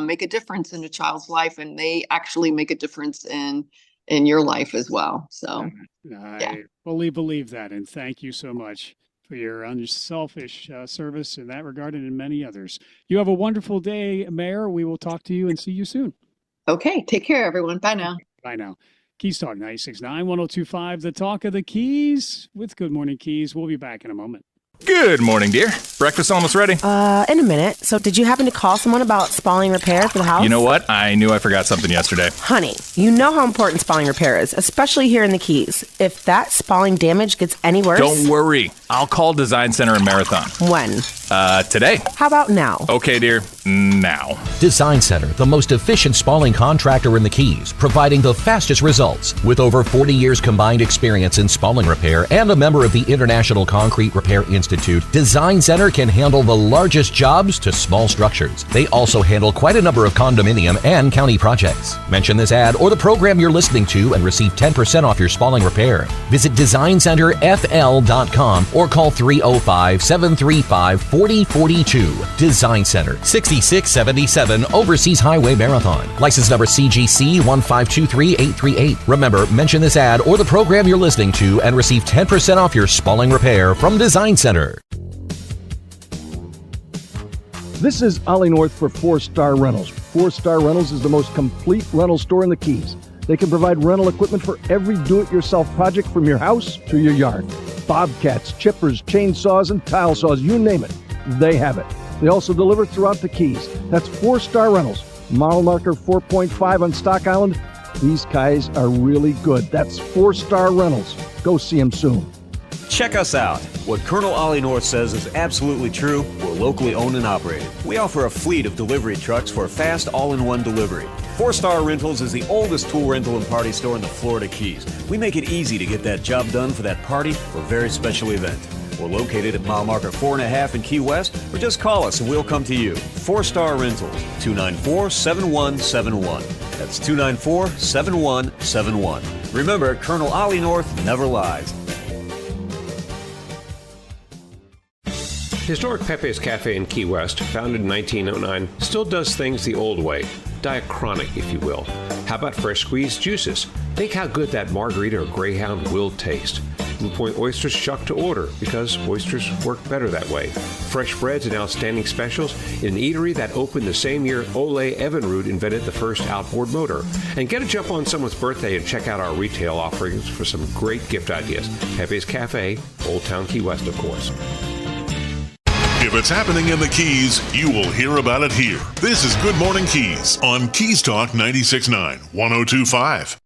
make a difference in a child's life. And they actually make a difference in your life as well. So I fully believe that. And thank you so much for your unselfish service in that regard and in many others. You have a wonderful day, Mayor. We will talk to you and see you soon. Okay. Take care, everyone. Bye now. Bye now. Keys Talk 96.9, 102.5, the talk of the Keys with Good Morning Keys. We'll be back in a moment. Good morning, dear. Breakfast almost ready? In a minute. So did you happen to call someone about spalling repair for the house? You know what? I knew I forgot something yesterday. Honey, you know how important spalling repair is, especially here in the Keys. If that spalling damage gets any worse... Don't worry. I'll call Design Center in Marathon. When? Today. How about now? Okay, dear. Now. Design Center, the most efficient spalling contractor in the Keys, providing the fastest results. With over 40 years combined experience in spalling repair and a member of the International Concrete Repair Institute, Design Center can handle the largest jobs to small structures. They also handle quite a number of condominium and county projects. Mention this ad or the program you're listening to and receive 10% off your spalling repair. Visit DesignCenterFL.com or call 305-735-4042. Design Center, 6677 Overseas Highway Marathon. License number CGC 1523838. Remember, mention this ad or the program you're listening to and receive 10% off your spalling repair from Design Center. This is Ollie North for 4-Star Rentals. 4-Star Rentals is the most complete rental store in the Keys. They can provide rental equipment for every do-it-yourself project from your house to your yard. Bobcats, chippers, chainsaws, and tile saws, you name it, they have it. They also deliver throughout the Keys. That's 4-Star Rentals. Model marker 4.5 on Stock Island. These guys are really good. That's 4-Star Rentals. Go see them soon. Check us out. What Colonel Ollie North says is absolutely true. We're locally owned and operated. We offer a fleet of delivery trucks for fast all-in-one delivery. 4-Star Rentals is the oldest tool rental and party store in the Florida Keys. We make it easy to get that job done for that party or very special event. We're located at mile marker 4.5 in Key West, or just call us and we'll come to you. 4-Star Rentals, 294-7171. That's 294-7171. Remember, Colonel Ollie North never lies. Historic Pepe's Cafe in Key West, founded in 1909, still does things the old way. Diachronic, if you will. How about fresh squeezed juices? Think how good that margarita or greyhound will taste. Blue Point oysters shuck to order because oysters work better that way. Fresh breads and outstanding specials in an eatery that opened the same year Ole Evinrude invented the first outboard motor. And get a jump on someone's birthday and check out our retail offerings for some great gift ideas. Pepe's Cafe, Old Town Key West, of course. If it's happening in the Keys, you will hear about it here. This is Good Morning Keys on Keys Talk 96.9, 102.5.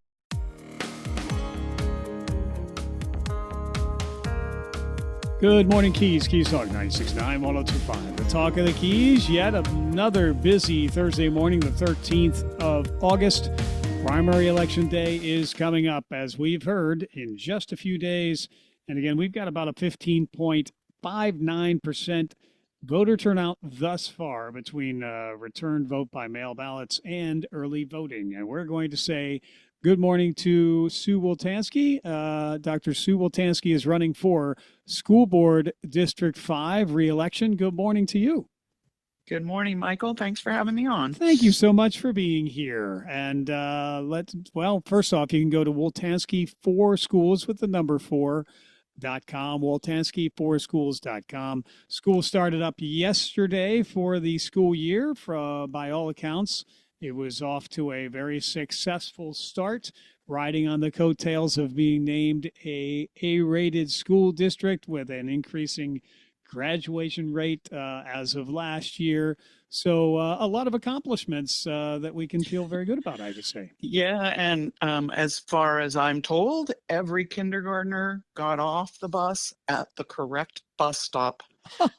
Good morning, Keys. Keys Talk 96.9, 102.5. The Talk of the Keys. Yet another busy Thursday morning, the 13th of August. Primary election day is coming up, as we've heard, in just a few days. And again, we've got about a 15.59% voter turnout thus far between return vote by mail ballots and early voting. And we're going to say good morning to Sue Woltanski. Dr. Sue Woltanski is running for School Board District 5 re-election. Good morning to you. Good morning, Michael. Thanks for having me on. Thank you so much for being here. And first off, you can go to Woltanski 4 Schools with the number 4.com, Woltanski4schools.com. School started up yesterday for the school year. By all accounts, it was off to a very successful start, riding on the coattails of being named a A-rated school district with an increasing graduation rate as of last year. So a lot of accomplishments that we can feel very good about, I would say. Yeah, and as far as I'm told, every kindergartner got off the bus at the correct bus stop.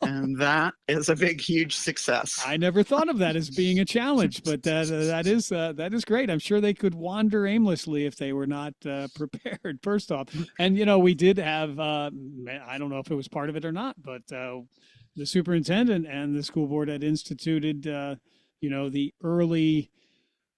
And that is a big, huge success. I never thought of that as being a challenge, but that is great. I'm sure they could wander aimlessly if they were not prepared, first off. And, we did have, I don't know if it was part of it or not, but the superintendent and the school board had instituted, the early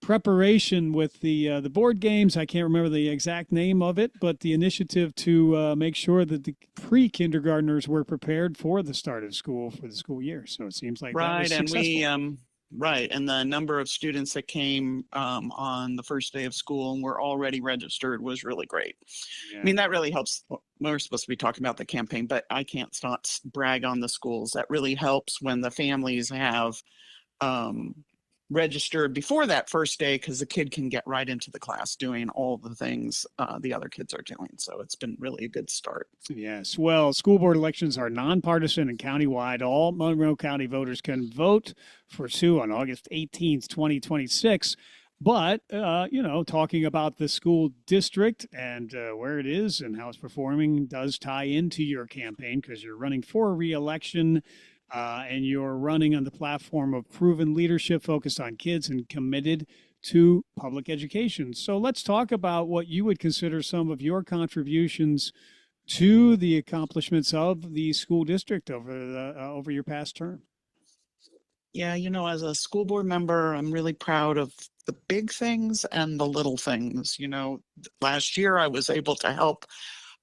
preparation with the board games. I can't remember the exact name of it, but the initiative to make sure that the pre-kindergartners were prepared for the start of school for the school year. So it seems like that was successful. Right, and the number of students that came on the first day of school and were already registered was really great. Yeah. I mean, that really helps. We're supposed to be talking about the campaign, but I can't not brag on the schools. That really helps when the families have registered before that first day, because the kid can get right into the class doing all the things the other kids are doing. So it's been really a good start. Yes. Well, school board elections are nonpartisan and countywide. All Monroe County voters can vote for Sue on August 18th, 2026. But, talking about the school district and where it is and how it's performing does tie into your campaign, because you're running for re-election. and you're running on the platform of proven leadership focused on kids and committed to public education. So let's talk about what you would consider some of your contributions to the accomplishments of the school district over your past term. Yeah, as a school board member, I'm really proud of the big things and the little things. Last year I was able to help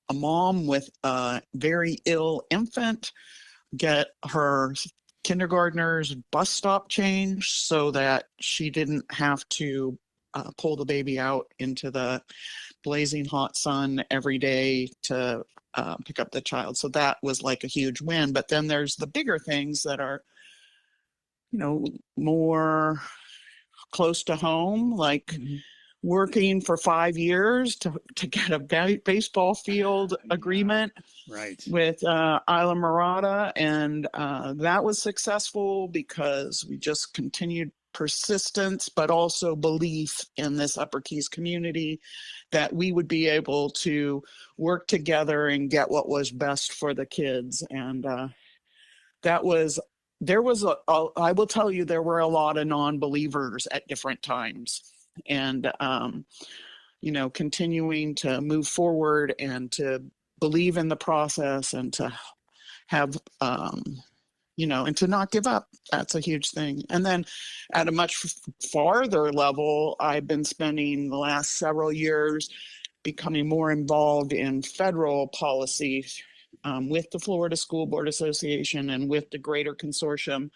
a mom with a very ill infant get her kindergartner's bus stop changed so that she didn't have to pull the baby out into the blazing hot sun every day to pick up the child. So that was like a huge win. But then there's the bigger things that are, more close to home, like working for 5 years to get a baseball field agreement with Isla Mirada. And that was successful because we just continued persistence, but also belief in this Upper Keys community that we would be able to work together and get what was best for the kids. And I will tell you, there were a lot of non-believers at different times. And, continuing to move forward and to believe in the process and to have, and to not give up. That's a huge thing. And then at a much farther level, I've been spending the last several years becoming more involved in federal policy with the Florida School Board Association and with the greater consortium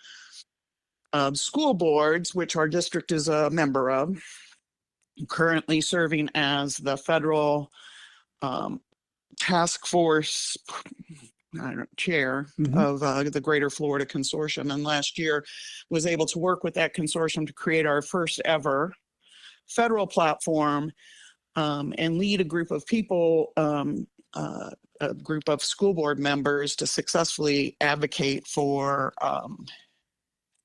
of school boards, which our district is a member of. I'm currently serving as the federal task force chair of the Greater Florida Consortium, and last year was able to work with that consortium to create our first ever federal platform and lead a group of people, a group of school board members to successfully advocate for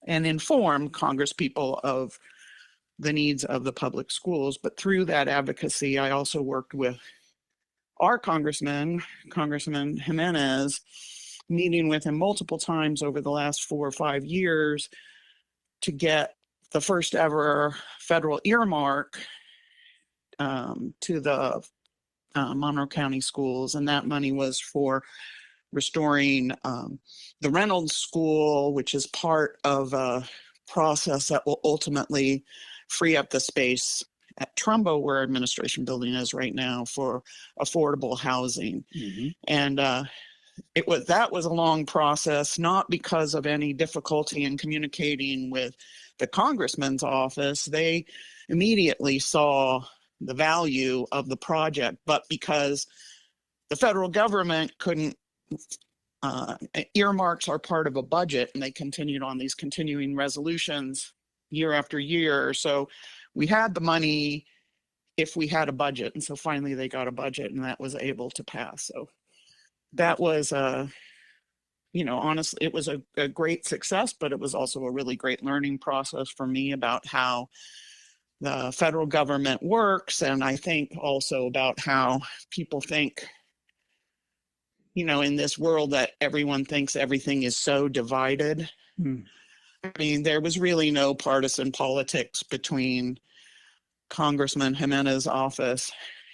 and inform Congress people of the needs of the public schools. But through that advocacy, I also worked with our Congressman Jimenez, meeting with him multiple times over the last 4 or 5 years to get the first ever federal earmark to the Monroe County schools. And that money was for restoring the Reynolds School, which is part of a process that will ultimately free up the space at Trumbo, where administration building is right now, for affordable housing. And that was a long process, not because of any difficulty in communicating with the congressman's office. They immediately saw the value of the project, but because the federal government couldn't, earmarks are part of a budget, and they continued on these continuing resolutions year after year. So we had the money if we had a budget. And so finally they got a budget, and that was able to pass. So that was, honestly, it was a great success, but it was also a really great learning process for me about how the federal government works. And I think also about how people think, in this world that everyone thinks everything is so divided. I mean, there was really no partisan politics between Congressman Jimenez's office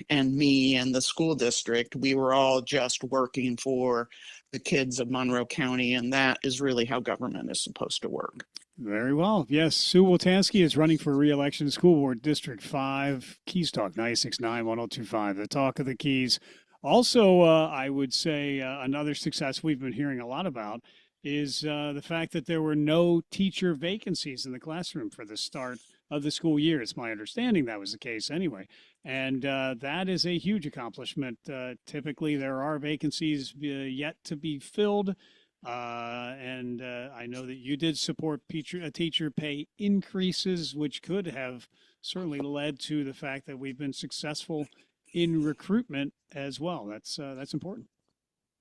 and me and the school district. We were all just working for the kids of Monroe County, and that is really how government is supposed to work. Very well. Yes, Sue Woltanski is running for re-election, School Board District 5, Keys Talk 96.9 The Talk of the Keys. Also, I would say another success we've been hearing a lot about is the fact that there were no teacher vacancies in the classroom for the start of the school year. It's my understanding that was the case anyway. And that is a huge accomplishment. Typically, there are vacancies yet to be filled. And I know that you did support teacher pay increases, which could have certainly led to the fact that we've been successful in recruitment as well. That's important.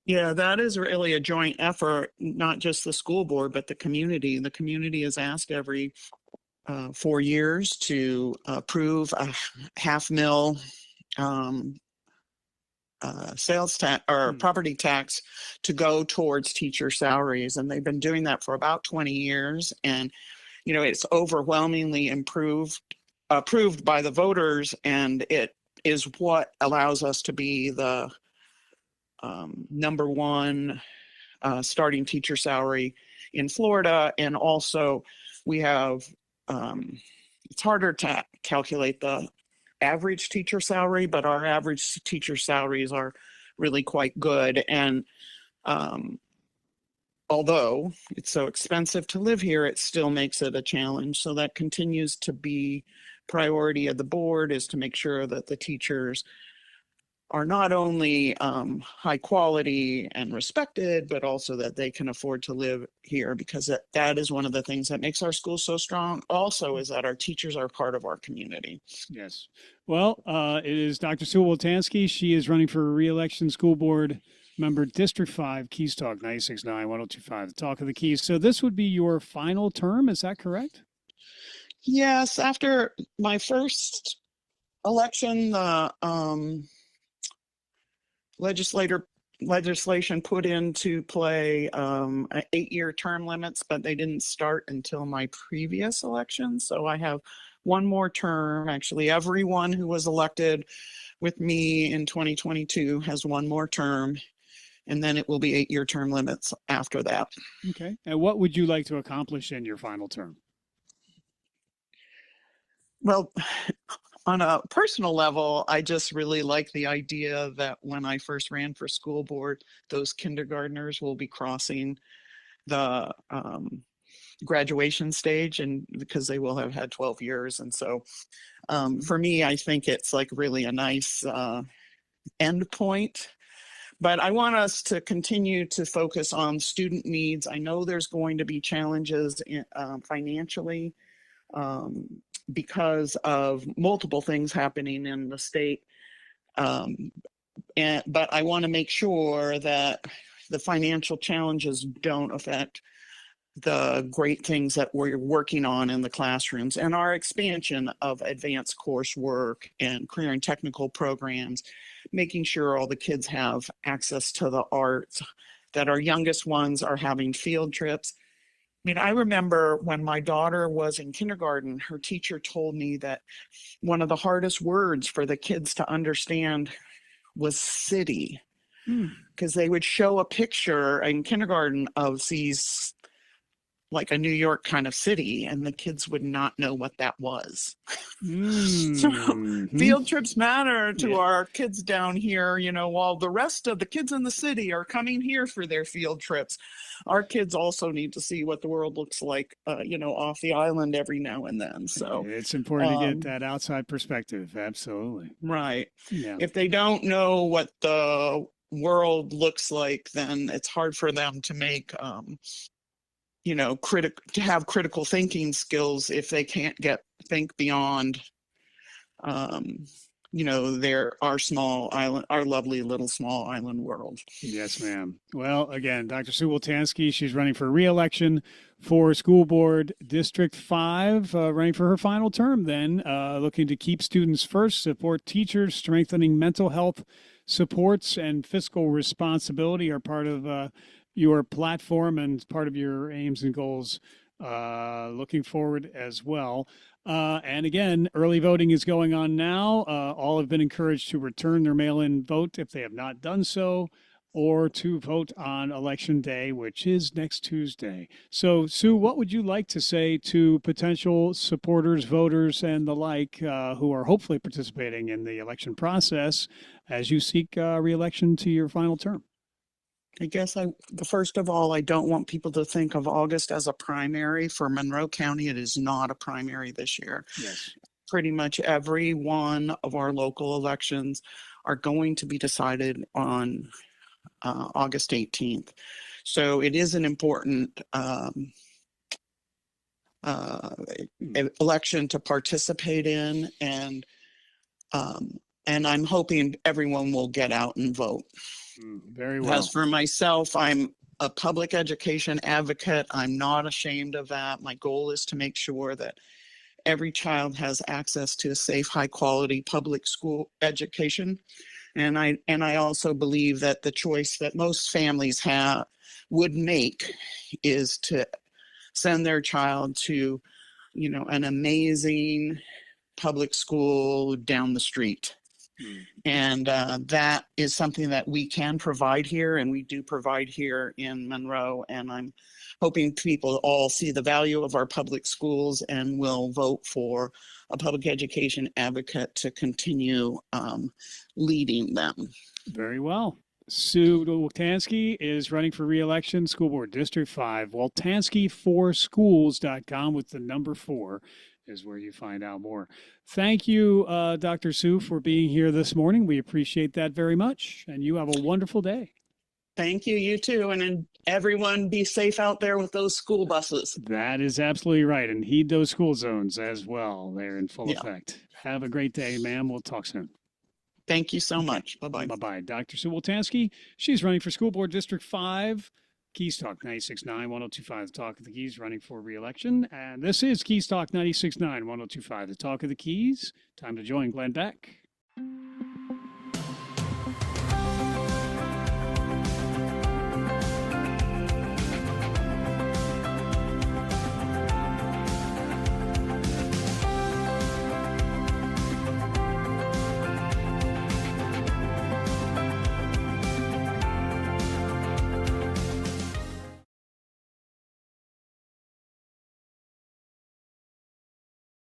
Yeah, that is really a joint effort, not just the school board, but the community. The community is asked every 4 years to approve a $500,000 sales tax or property tax to go towards teacher salaries. And they've been doing that for about 20 years. And, it's overwhelmingly approved by the voters. And it is what allows us to be the number one starting teacher salary in Florida. And also we have, it's harder to calculate the average teacher salary, but our average teacher salaries are really quite good. And although it's so expensive to live here, it still makes it a challenge. So that continues to be priority of the board, is to make sure that the teachers are not only high quality and respected, but also that they can afford to live here, because that is one of the things that makes our school so strong. Also is that our teachers are part of our community. Yes. Well, it is Dr. Sue Woltanski. She is running for re-election school board member, District 5, Keys Talk, 96.9, 102.5, the Talk of the Keys. So this would be your final term, is that correct? Yes. After my first election, the legislation put into play 8-year term limits, but they didn't start until my previous election. So I have one more term. Actually, everyone who was elected with me in 2022 has one more term, and then it will be 8-year term limits after that. Okay. And what would you like to accomplish in your final term? Well, on a personal level, I just really like the idea that when I first ran for school board, those kindergartners will be crossing the graduation stage, and because they will have had 12 years. And so for me, I think it's like really a nice end point. But I want us to continue to focus on student needs. I know there's going to be challenges financially because of multiple things happening in the state. But I want to make sure that the financial challenges don't affect the great things that we're working on in the classrooms, and our expansion of advanced coursework and career and technical programs, making sure all the kids have access to the arts, that our youngest ones are having field trips. I mean, I remember when my daughter was in kindergarten, her teacher told me that one of the hardest words for the kids to understand was city, because they would show a picture in kindergarten of these, like a New York kind of city, and the kids would not know what that was. So field trips matter to our kids down here, while the rest of the kids in the city are coming here for their field trips. Our kids also need to see what the world looks like, off the island every now and then. So it's important to get that outside perspective. Absolutely. Right. Yeah. If they don't know what the world looks like, then it's hard for them to make, to have critical thinking skills if they can't think beyond, our small island, our lovely little small island world. Yes, ma'am. Well, again, Dr. Sue Woltanski, she's running for re-election for School Board District 5, running for her final term then, looking to keep students first, support teachers, strengthening mental health supports, and fiscal responsibility are part of your platform and part of your aims and goals looking forward as well. And again, early voting is going on now. All have been encouraged to return their mail-in vote if they have not done so, or to vote on Election Day, which is next Tuesday. So, Sue, what would you like to say to potential supporters, voters, and the like who are hopefully participating in the election process as you seek re-election to your final term? I guess first of all, I don't want people to think of August as a primary. For Monroe County, it is not a primary this year. Yes. Pretty much every one of our local elections are going to be decided on August 18th. So it is an important election to participate in, and I'm hoping everyone will get out and vote. Very well. As for myself, I'm a public education advocate. I'm not ashamed of that. My goal is to make sure that every child has access to a safe, high quality public school education. And I also believe that the choice that most families would make is to send their child to, an amazing public school down the street. And that is something that we can provide here, and we do provide here in Monroe. And I'm hoping people all see the value of our public schools and will vote for a public education advocate to continue leading them. Very well. Sue Woltanski is running for re-election, School Board District 5. Woltanski4schools.com with the number 4 is where you find out more. Thank you, Dr. Sue, for being here this morning. We appreciate that very much, and you have a wonderful day. Thank you, you too, and everyone be safe out there with those school buses. That is absolutely right, and heed those school zones as well. They're in full effect. Have a great day, ma'am. We'll talk soon. Thank you so much. Bye-bye. Bye-bye. Dr. Sue Woltanski, she's running for School Board District 5. Keys Talk 96.9, 102.5, the Talk of the Keys, running for re-election. And this is Keys Talk 96.9, 102.5, the Talk of the Keys. Time to join Glenn Beck.